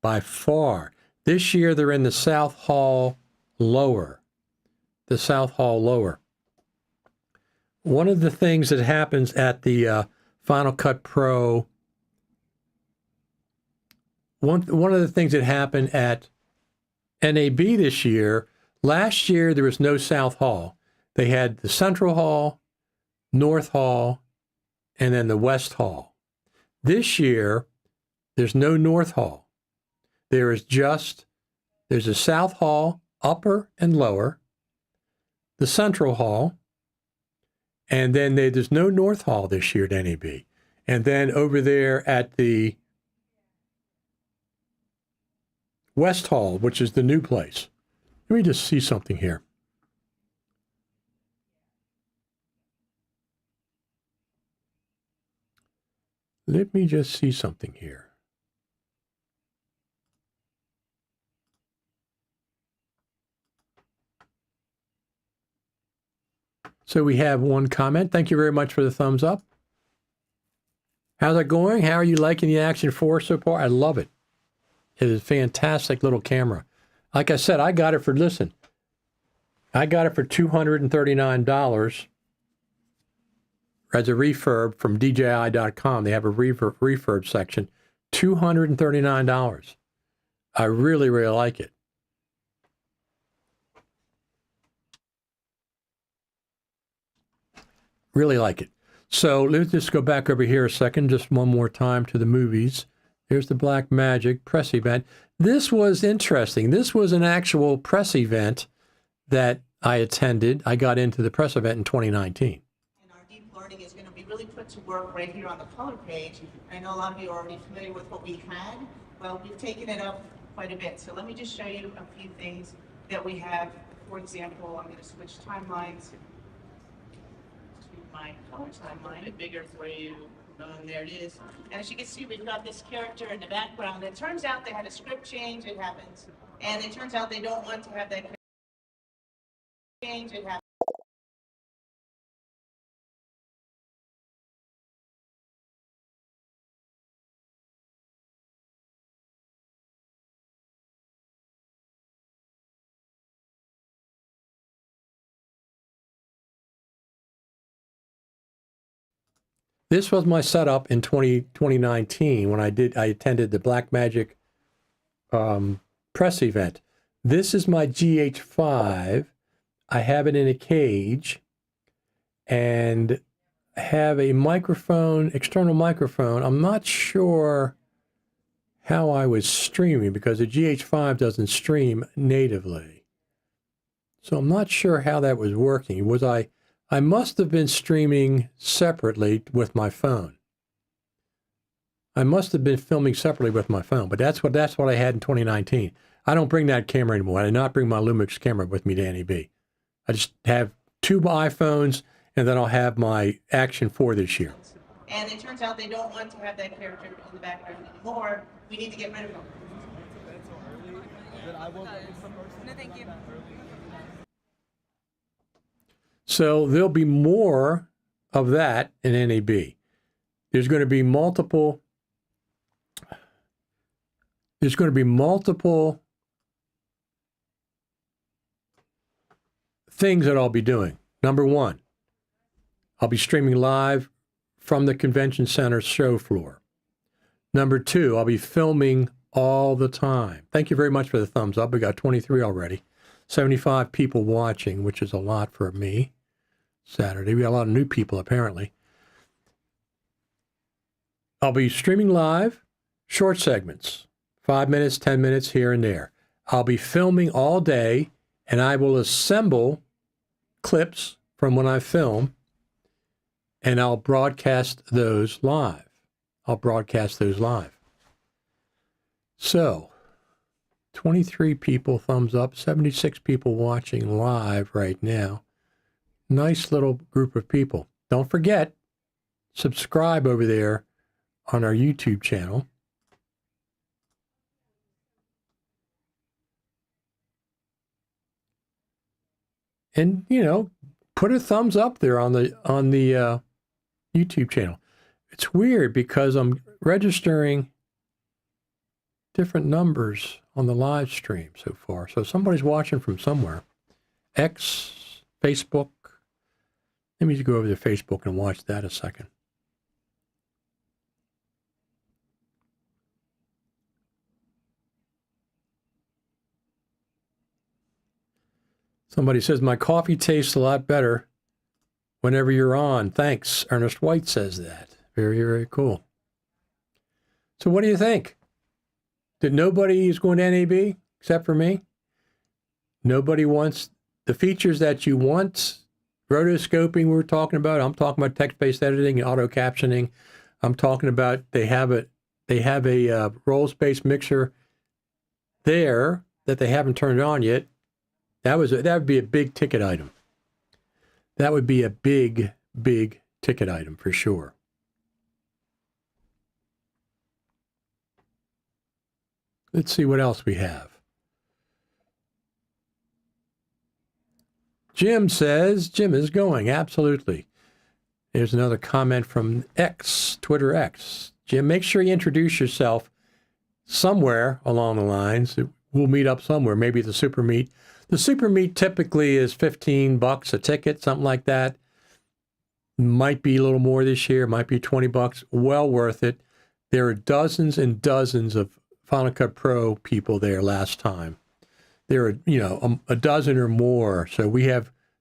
By far. This year they're in the South Hall lower. The South Hall lower. One of the things that happens at the Final Cut Pro, one of the things that happened at NAB this year, last year there was no South Hall. They had the Central Hall, North Hall, and then the West Hall. This year, there's no North Hall. There's a South Hall, upper and lower, the Central Hall, and then there's no North Hall this year at NAB. And then over there at the West Hall, which is the new place. Let me just see something here. Let me just see something here. So we have one comment. Thank you very much for the thumbs up. How's it going? How are you liking the Action 4 so far? I love it. It is a fantastic little camera. Like I said, I got it for, listen, I got it for $239 as a refurb from DJI.com. They have a refurb section. $239. I really, really like it. Really like it. So let's just go back over here a second, just one more time to the movies. Here's the Blackmagic press event. This was interesting. This was an actual press event that I attended. I got into the press event in 2019. And our deep learning is going to be really put to work right here on the color page. I know a lot of you are already familiar with what we had. Well, we've taken it up quite a bit. So let me just show you a few things that we have. For example, I'm going to switch timelines to my color timeline, a bigger for you. There it is. And as you can see, we've got this character in the background. It turns out they had a script change. It happens. And it turns out they don't want to have that change. It happens. This was my setup in 2019 when I attended the Blackmagic press event. This is my GH5. I have it in a cage and have a microphone, external microphone. I'm not sure how I was streaming because the GH5 doesn't stream natively. So I'm not sure how that was working. I must have been streaming separately with my phone. I must have been filming separately with my phone, but that's what I had in 2019. I don't bring that camera anymore. I did not bring my Lumix camera with me to NAB. I just have 2 iPhones, and then I'll have my Action 4 this year. And it turns out they don't want to have that character in the background anymore. We need to get rid of them. No, thank you. So there'll be more of that in NAB. There's going to be multiple things that I'll be doing. Number 1, I'll be streaming live from the convention center show floor. Number 2, I'll be filming all the time. Thank you very much for the thumbs up. We got 23 already. 75 people watching, which is a lot for me. Saturday. We got a lot of new people, apparently. I'll be streaming live, short segments, 5 minutes, 10 minutes here and there. I'll be filming all day, and I will assemble clips from when I film, and I'll broadcast those live. So, 23 people thumbs up, 76 people watching live right now. Nice little group of people. Don't forget, subscribe over there on our YouTube channel. And, put a thumbs up there on the YouTube channel. It's weird because I'm registering different numbers on the live stream so far. So somebody's watching from somewhere. X, Facebook. Let me just go over to Facebook and watch that a second. Somebody says, my coffee tastes a lot better whenever you're on. Thanks. Ernest White says that. Very, very cool. So what do you think? That nobody is going to NAB except for me? Nobody wants the features that you want. Rotoscoping we're talking about. I'm talking about text-based editing and auto captioning. I'm talking about they have a roles-based mixer there that they haven't turned on yet. That would be a big ticket item. That would be a big, big ticket item for sure. Let's see what else we have. Jim says, Jim is going, absolutely. There's another comment from X, Twitter X. Jim, make sure you introduce yourself somewhere along the lines. We'll meet up somewhere, maybe the Super Meet. The Super Meet typically is $15 a ticket, something like that. Might be a little more this year, might be $20. Well worth it. There are dozens and dozens of Final Cut Pro people there last time. There are, a dozen or more. So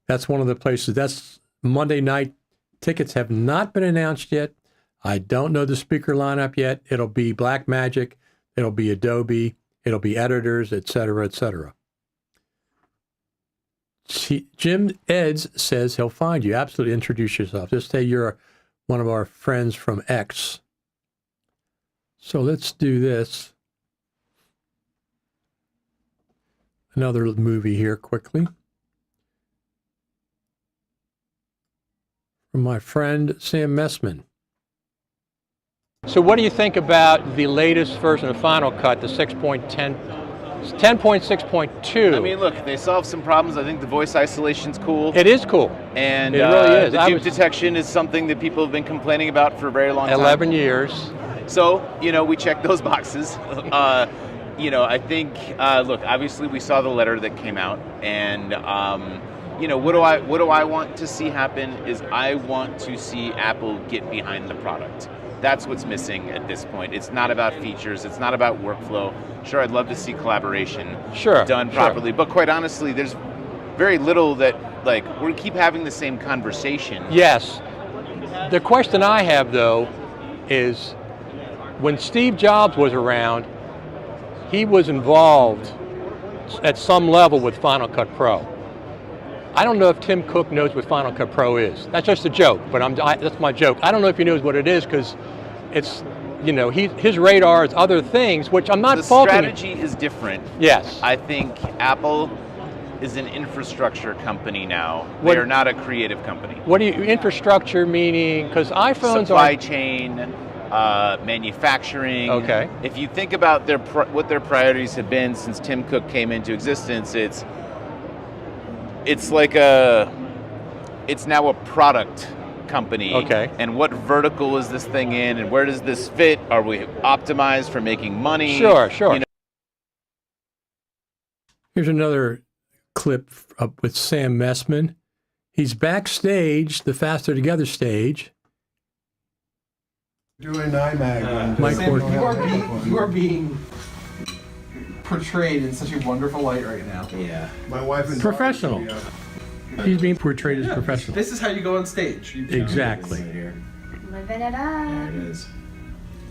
that's one of the places. That's Monday night. Tickets have not been announced yet. I don't know the speaker lineup yet. It'll be Blackmagic. It'll be Adobe. It'll be editors, et cetera, et cetera. Jim Eds says he'll find you. Absolutely introduce yourself. Just say you're one of our friends from X. So let's do this. Another movie here quickly. From my friend Sam Messman. So what do you think about the latest version of Final Cut, the 10.6.2? I mean, look, they solved some problems. I think the voice isolation's cool. It is cool. And it really is. The dupe detection is something that people have been complaining about for a very long time. 11 years. So, we checked those boxes. I think, look, obviously we saw the letter that came out, and, what do I want to see happen is I want to see Apple get behind the product. That's what's missing at this point. It's not about features. It's not about workflow. Sure, I'd love to see collaboration done properly, but quite honestly, there's very little that, we keep having the same conversation. Yes. The question I have, though, is when Steve Jobs was around, he was involved at some level with Final Cut Pro. I don't know if Tim Cook knows what Final Cut Pro is. That's just a joke, but that's my joke. I don't know if he knows what it is because it's you know, his radar is other things, which I'm not The faulting him. strategy is different. Yes. I think Apple is an infrastructure company now. What- They are not a creative company. What do you, infrastructure meaning, because iPhones Supply are... chain, manufacturing. Okay. If you think about what their priorities have been since Tim Cook came into existence, it's now a product company. Okay. And what vertical is this thing in, and where does this fit? Are we optimized for making money? Sure. You know, Here's another clip up with Sam Messman. He's backstage, the Faster Together stage. Doing IMAG. Mike Sam, Ward. you are being portrayed in such a wonderful light right now. Yeah. My wife and Professional. He's being portrayed as professional. This is how you go on stage. Exactly. Living it up. There it is.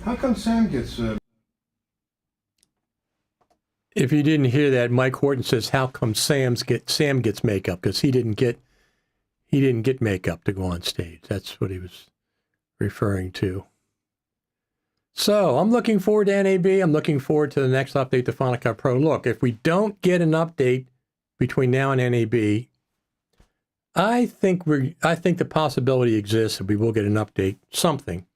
How come Sam gets? If you didn't hear that, Mike Horton says, "How come Sam gets makeup? Because he didn't get makeup to go on stage." That's what he was referring to. So I'm looking forward to NAB. I'm looking forward to the next update to Final Cut Pro. Look, if we don't get an update between now and NAB, I think the possibility exists that we will get an update, something.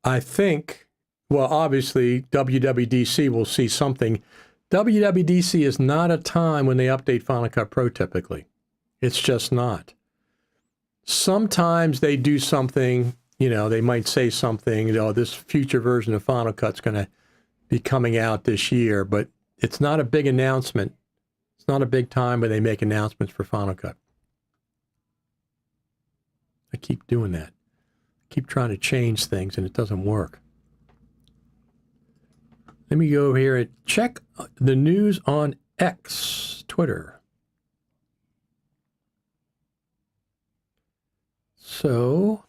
I think, well, obviously, WWDC will see something. WWDC is not a time when they update Final Cut Pro typically. It's just not. Sometimes they do something, you know, they might say something, oh, this future version of Final Cut's going to be coming out this year, but it's not a big announcement. It's not a big time when they make announcements for Final Cut. I keep doing that. I keep trying to change things and it doesn't work. Let me go over here and check the news on X, Twitter. So,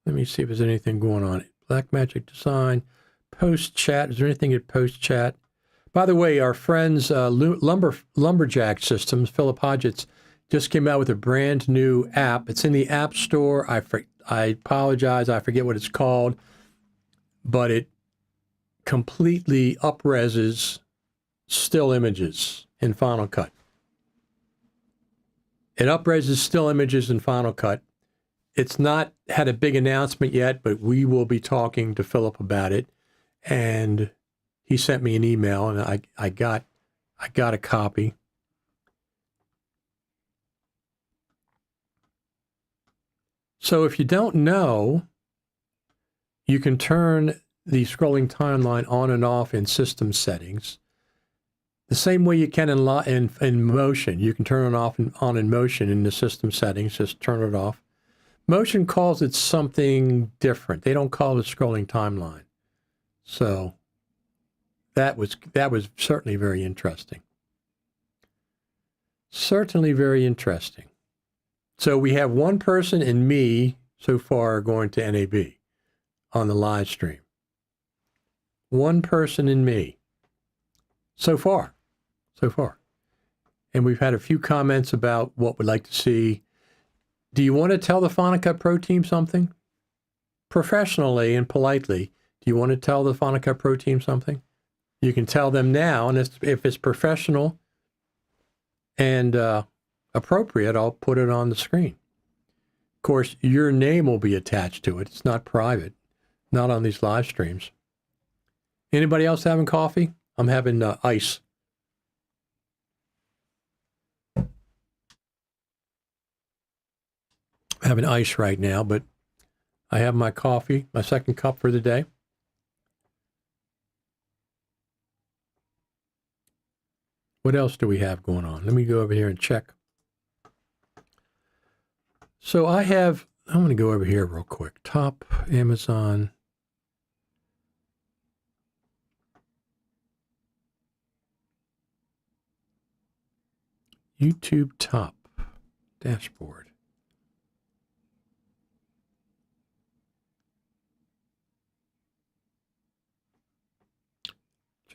let me see if there's anything going on. Blackmagic Design, Post Chat. Is there anything at Post Chat? By the way, our friends Lumberjack Systems, Philip Hodgetts, just came out with a brand new app. It's in the App Store. I apologize. I forget what it's called, but it completely upreses still images in Final Cut. It upreses still images in Final Cut. It's not had a big announcement yet, but we will be talking to Philip about it. And he sent me an email, and I got a copy. So if you don't know, you can turn the scrolling timeline on and off in system settings. The same way you can in motion. You can turn it off and on in motion in the system settings. Just turn it off. Motion calls it something different. They don't call it a scrolling timeline. So that was certainly very interesting. Certainly very interesting. So we have one person and me so far going to NAB on the live stream. One person and me. So far. And we've had a few comments about what we'd like to see. Do you want to tell the Final Cut Pro team something? Professionally and politely, do you want to tell the Final Cut Pro team something? You can tell them now, and if it's professional and appropriate, I'll put it on the screen. Of course, your name will be attached to it. It's not private, not on these live streams. Anybody else having coffee? I'm having ice. I'm having ice right now, but I have my coffee, my second cup for the day. What else do we have going on? Let me go over here and check. So I'm going to go over here real quick. Top, Amazon. YouTube top, dashboard.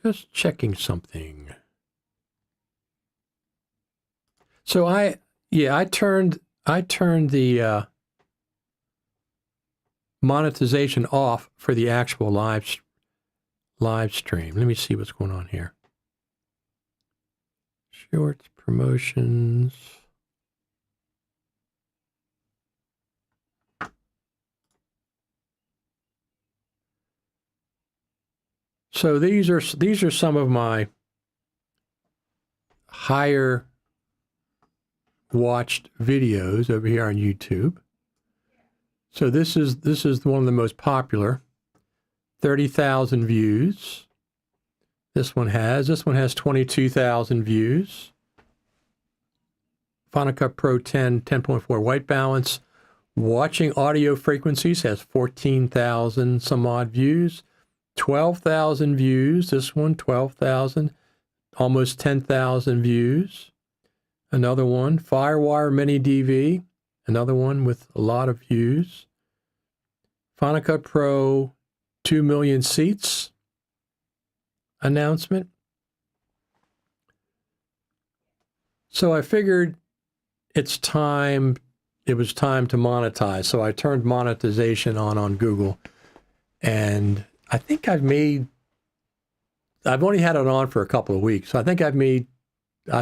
Just checking something. So I turned the monetization off for the actual live stream. Let me see what's going on here. Shorts, promotions. So these are some of my higher watched videos over here on YouTube. So this is one of the most popular. 30,000 views. This one has 22,000 views. Final Cut Pro 10, 10.4 white balance. Watching audio frequencies has 14,000 some odd views. 12,000 views. This one, 12,000. Almost 10,000 views. Another one, Firewire Mini DV. Another one with a lot of views. Final Cut Pro 2 million seats announcement. So I figured it was time to monetize. So I turned monetization on Google. And I think I've only had it on for a couple of weeks. So I think I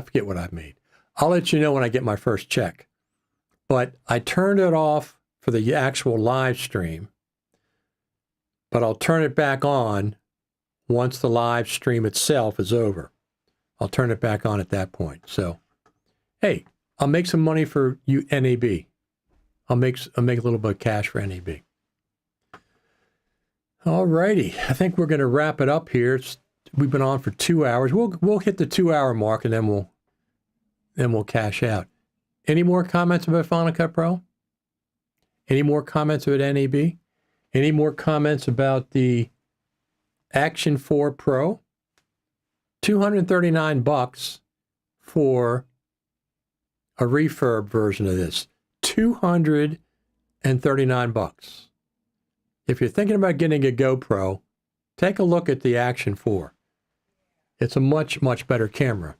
forget what I've made. I'll let you know when I get my first check. But I turned it off for the actual live stream. But I'll turn it back on once the live stream itself is over. I'll turn it back on at that point. So, hey, I'll make some money for you, NAB. I'll make a little bit of cash for NAB. All righty. I think we're going to wrap it up here. We've been on for 2 hours. We'll hit the 2-hour mark and then we'll cash out. Any more comments about Final Cut Pro? Any more comments about NAB? Any more comments about the Action 4 Pro? $239 for a refurb version of this. $239. If you're thinking about getting a GoPro, take a look at the Action 4. It's a much, much better camera.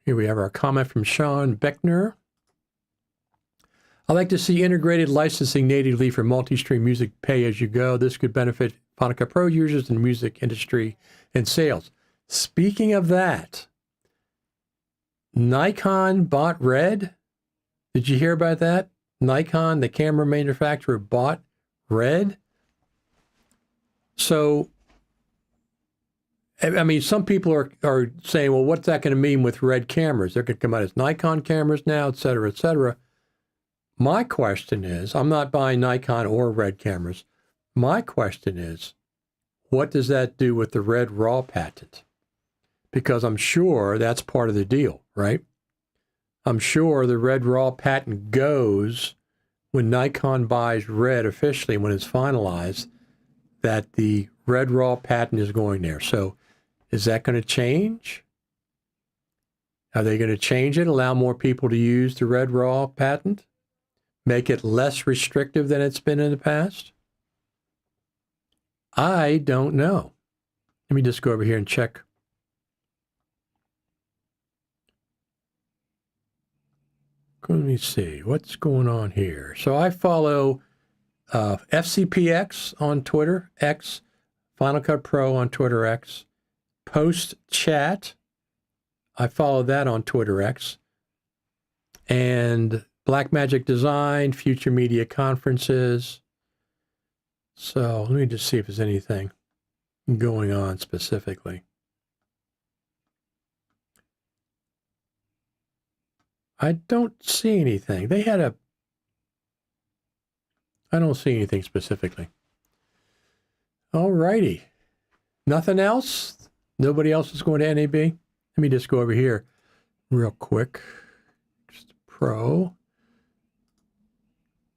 Here we have our comment from Sean Beckner. I like to see integrated licensing natively for multi-stream music pay-as-you-go. This could benefit Final Cut Pro users in the music industry and sales. Speaking of that, Nikon bought Red. Did you hear about that? Nikon, the camera manufacturer, bought Red. So, I mean, some people are saying, well, what's that going to mean with Red cameras? They're going to come out as Nikon cameras now, et cetera, et cetera. My question is, I'm not buying Nikon or Red cameras. My question is, what does that do with the Red RAW patent? Because I'm sure that's part of the deal, right? I'm sure the Red RAW patent goes when Nikon buys Red officially, when it's finalized, that the Red RAW patent is going there. So is that going to change? Are they going to change it, allow more people to use the Red RAW patent? Make it less restrictive than it's been in the past? I don't know. Let me just go over here and check. Let me see what's going on here. So I follow FCPX on Twitter, X, Final Cut Pro on Twitter, X, Post Chat. I follow that on Twitter, X, and Blackmagic Design, Future Media Conferences. So let me just see if there's anything going on specifically. I don't see anything. I don't see anything specifically. All righty. Nothing else? Nobody else is going to NAB? Let me just go over here real quick. Just Pro.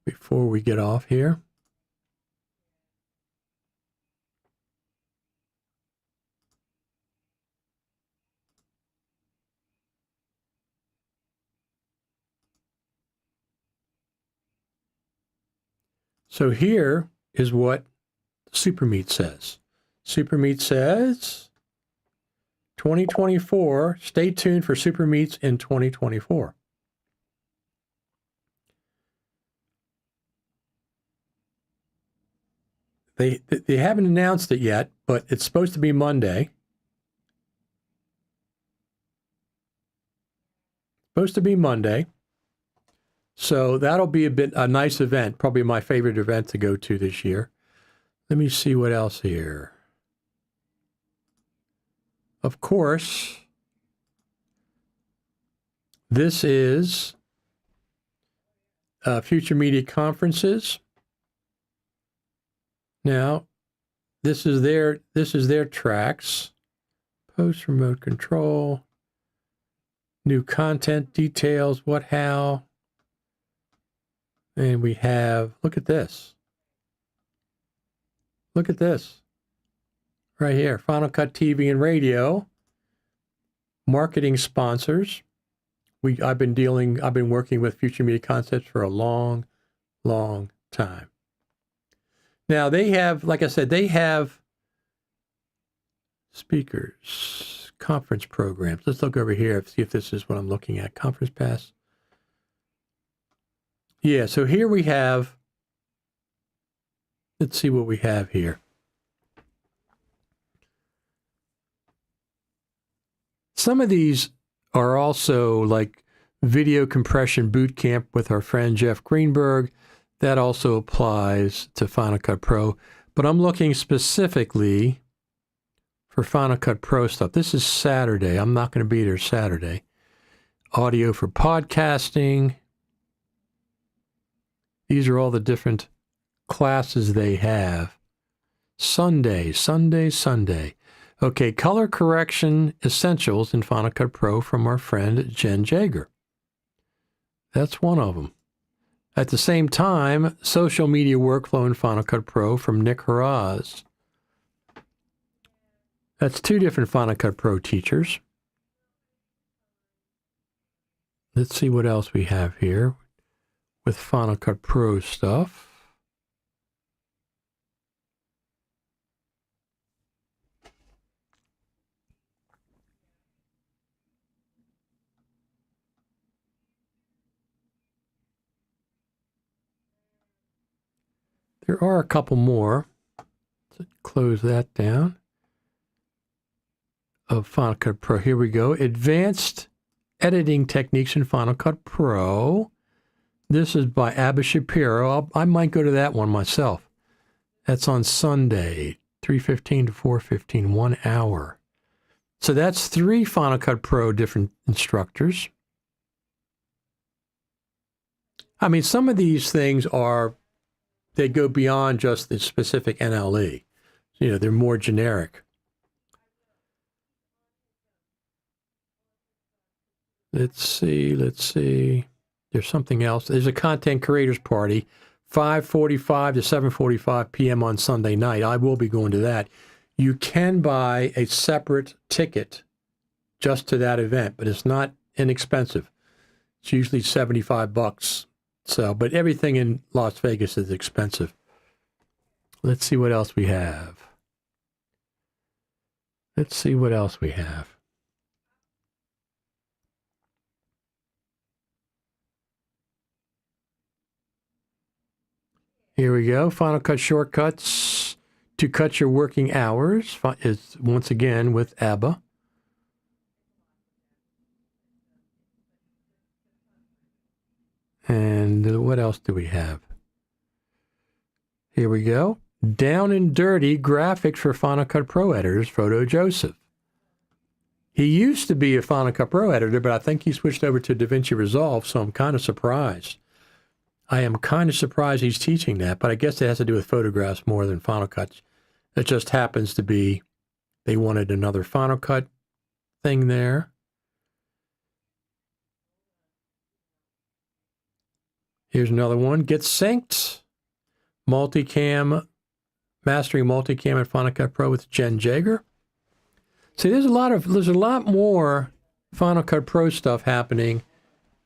Before we get off here. So here is what SuperMeat says. SuperMeat says 2024, stay tuned for SuperMeats in 2024. They haven't announced it yet, but it's supposed to be Monday. Supposed to be Monday. So that'll be a nice event, probably my favorite event to go to this year. Let me see what else here. Of course, this is Future Media Conferences. Now, this is their tracks. Post remote control, new content details, what, how. And we have, look at this. Look at this. Right here, Final Cut TV and Radio. Marketing sponsors. I've been working with Future Media Concepts for a long, long time. Now they have, like I said, they have speakers, conference programs. Let's look over here, see if this is what I'm looking at. Conference Pass. Yeah, so here we have, let's see what we have here. Some of these are also like video compression boot camp with our friend Jeff Greenberg. That also applies to Final Cut Pro. But I'm looking specifically for Final Cut Pro stuff. This is Saturday. I'm not going to be there Saturday. Audio for podcasting. These are all the different classes they have. Sunday. Okay, color correction essentials in Final Cut Pro from our friend Jen Jager. That's one of them. At the same time, social media workflow in Final Cut Pro from Nick Haraz. That's two different Final Cut Pro teachers. Let's see what else we have here with Final Cut Pro stuff. There are a couple more. Let's close that down. Of Final Cut Pro. Here we go. Advanced editing techniques in Final Cut Pro. This is by Abba Shapiro. I might go to that one myself. That's on Sunday, 3:15 to 4:15, 1 hour. So that's 3 Final Cut Pro different instructors. I mean, some of these things they go beyond just the specific NLE. You know, they're more generic. Let's see. There's something else. There's a content creators party, 5:45 to 7:45 p.m. on Sunday night. I will be going to that. You can buy a separate ticket just to that event, but it's not inexpensive. It's usually $75. So, but everything in Las Vegas is expensive. Let's see what else we have. Here we go. Final Cut shortcuts to cut your working hours is once again with ABBA. And what else do we have? Here we go. Down and dirty graphics for Final Cut Pro editors, Photo Joseph. He used to be a Final Cut Pro editor, but I think he switched over to DaVinci Resolve, so I'm kind of surprised. I am kind of surprised he's teaching that, but I guess it has to do with photographs more than Final Cut. It just happens to be they wanted another Final Cut thing there. Here's another one. Get synced. Multicam, mastering multicam in Final Cut Pro with Jen Jager. See, there's a lot more Final Cut Pro stuff happening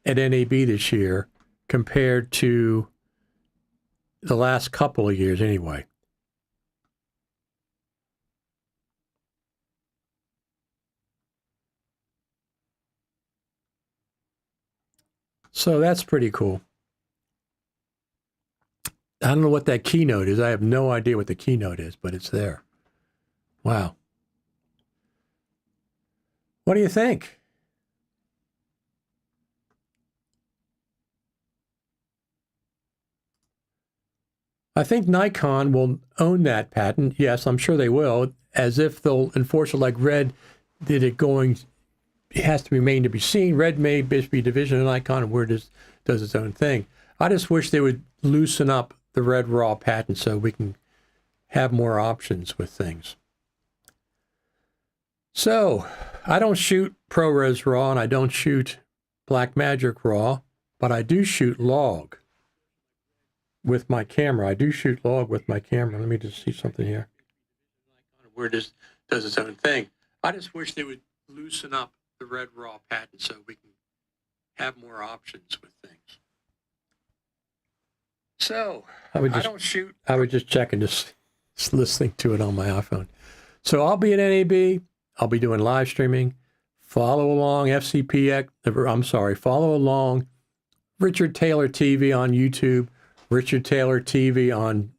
at NAB this year compared to the last couple of years anyway. So that's pretty cool. I don't know what that keynote is. I have no idea what the keynote is, but it's there. Wow. What do you think? I think Nikon will own that patent. Yes, I'm sure they will, as if they'll enforce it like Red did it going, it has to remain to be seen. Red may be division of Nikon, and Word does its own thing. I just wish they would loosen up the Red RAW patent so we can have more options with things. So, I don't shoot ProRes RAW and I don't shoot Blackmagic RAW, but I do shoot log with my camera. I do shoot log with my camera. Let me just see something here. Word does its own thing. I just wish they would loosen up the Red RAW patent so we can have more options with things. So, I was just checking, just listening to it on my iPhone. So I'll be at NAB. I'll be doing live streaming. Follow along follow along Richard Taylor TV on YouTube, Richard Taylor TV on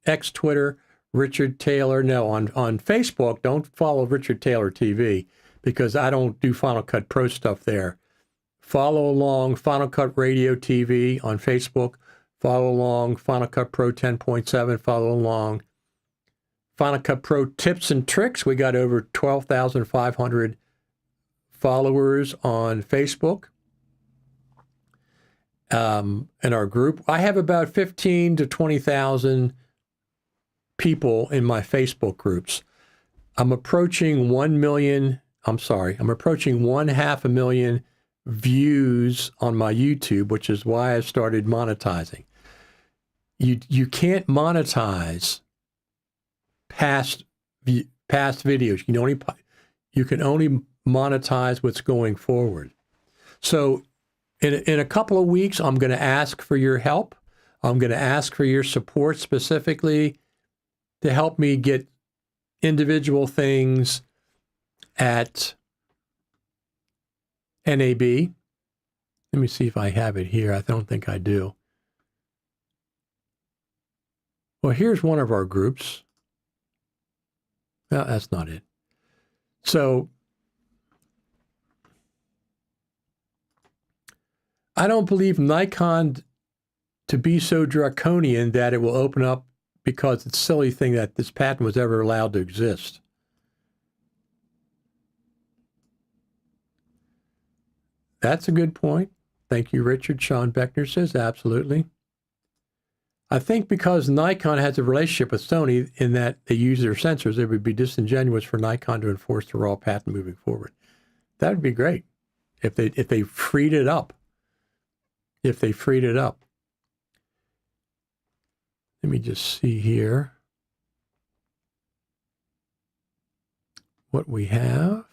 X Twitter, on Facebook. Don't follow Richard Taylor TV because I don't do Final Cut Pro stuff there. Follow along Final Cut Radio TV on Facebook. Follow along Final Cut Pro 10.7. Follow along Final Cut Pro Tips and Tricks. We got over 12,500 followers on Facebook in our group. I have about 15 to 20,000 people in my Facebook groups. I'm approaching 500,000 views on my YouTube, which is why I started monetizing. You can't monetize past videos. You can only monetize what's going forward. So in a couple of weeks, I'm going to ask for your help. I'm going to ask for your support specifically to help me get individual things at NAB. Let me see if I have it here. I don't think I do. Well, here's one of our groups. No, that's not it. So I don't believe Nikon to be so draconian that it will open up because it's a silly thing that this patent was ever allowed to exist. That's a good point. Thank you, Richard. Sean Beckner says, absolutely. I think because Nikon has a relationship with Sony in that they use their sensors, it would be disingenuous for Nikon to enforce the RAW patent moving forward. That would be great if they freed it up. Let me just see here what we have.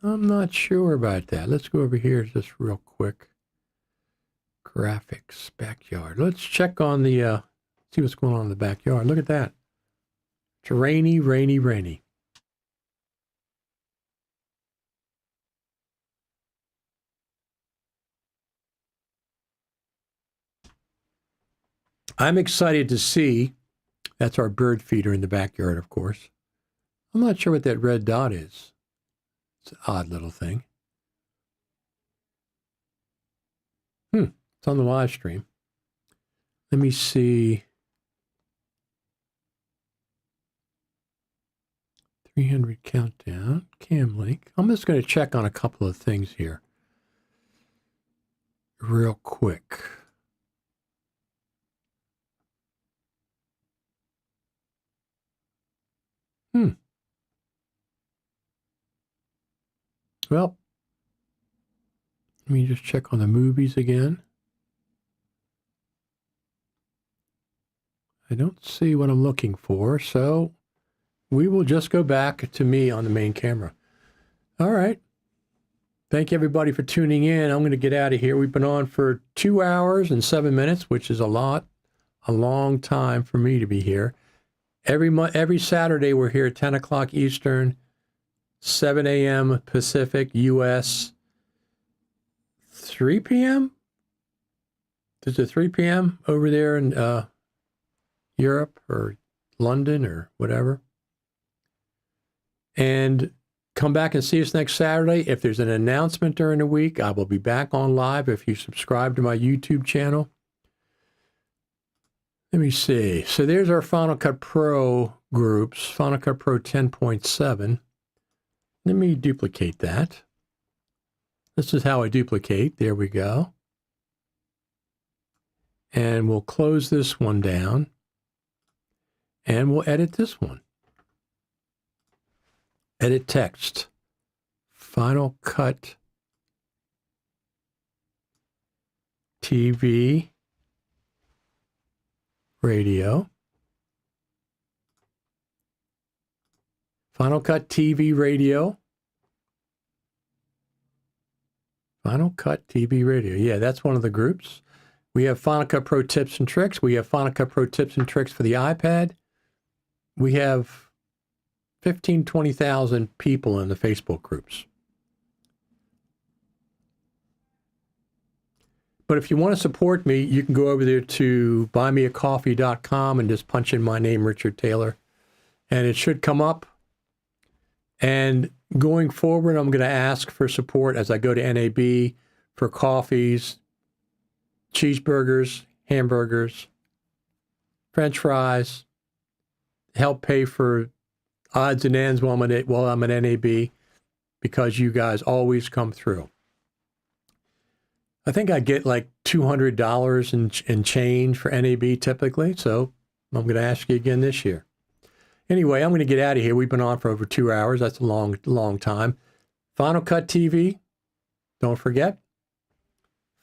I'm not sure about that. Let's go over here just real quick. Graphics, backyard. Let's check on the, see what's going on in the backyard. Look at that. It's rainy, rainy, rainy. I'm excited to see, that's our bird feeder in the backyard, of course. I'm not sure what that red dot is. It's an odd little thing. It's on the live stream. Let me see. 300 countdown, cam link. I'm just going to check on a couple of things here real quick. Well, let me just check on the movies again. I don't see what I'm looking for, so we will just go back to me on the main camera. All right. Thank you, everybody, for tuning in. I'm going to get out of here. We've been on for 2 hours and 7 minutes, which is a long time for me to be here. Every Saturday, we're here at 10 o'clock Eastern, 7 a.m. Pacific, U.S., 3 p.m.? Is it 3 p.m. over there in Europe or London or whatever? And come back and see us next Saturday. If there's an announcement during the week, I will be back on live if you subscribe to my YouTube channel. Let me see. So there's our Final Cut Pro groups, Final Cut Pro 10.7. Let me duplicate that. This is how I duplicate. There we go. And we'll close this one down. And we'll edit this one. Edit text. Final Cut TV Radio. Final Cut TV Radio. Final Cut TV Radio. Yeah, that's one of the groups. We have Final Cut Pro Tips and Tricks. We have Final Cut Pro Tips and Tricks for the iPad. We have 15,000, 20,000 people in the Facebook groups. But if you want to support me, you can go over there to buymeacoffee.com and just punch in my name, Richard Taylor, and it should come up. And going forward, I'm going to ask for support as I go to NAB for coffees, cheeseburgers, hamburgers, French fries, help pay for odds and ends while I'm at NAB, because you guys always come through. I think I get like $200 in change for NAB typically, so I'm going to ask you again this year. Anyway, I'm going to get out of here. We've been on for over 2 hours. That's a long time. Final Cut TV, don't forget.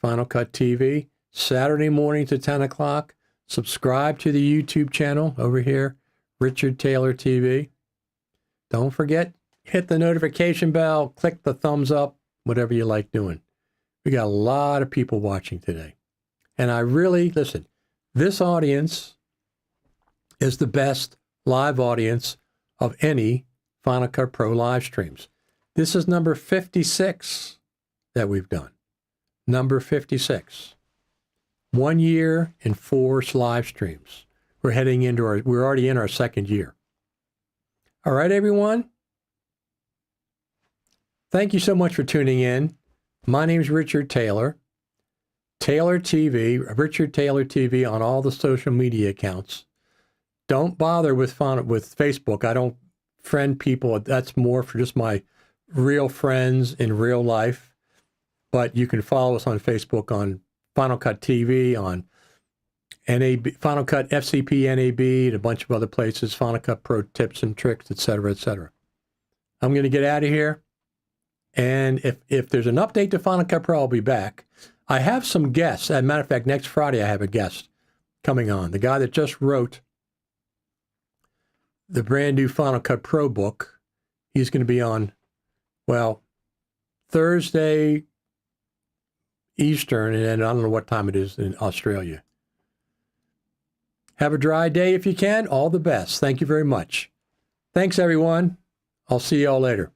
Final Cut TV, Saturday mornings at 10 o'clock. Subscribe to the YouTube channel over here, Richard Taylor TV. Don't forget, hit the notification bell, click the thumbs up, whatever you like doing. We got a lot of people watching today. And I really, listen, this audience is the best live audience of any Final Cut Pro live streams. This is number 56 that we've done. Number 56. 1 year and 4 live streams. We're already in our second year. All right, everyone. Thank you so much for tuning in. My name is Richard Taylor. Taylor TV, Richard Taylor TV on all the social media accounts. Don't bother with Facebook. I don't friend people. That's more for just my real friends in real life. But you can follow us on Facebook on Final Cut TV, on NAB, Final Cut FCP NAB, and a bunch of other places, Final Cut Pro Tips and Tricks, etc., etc. I'm going to get out of here. And if there's an update to Final Cut Pro, I'll be back. I have some guests. As a matter of fact, next Friday I have a guest coming on. The guy that just wrote the brand new Final Cut Pro book. He's going to be on, Thursday Eastern, and I don't know what time it is in Australia. Have a dry day if you can. All the best. Thank you very much. Thanks, everyone. I'll see you all later.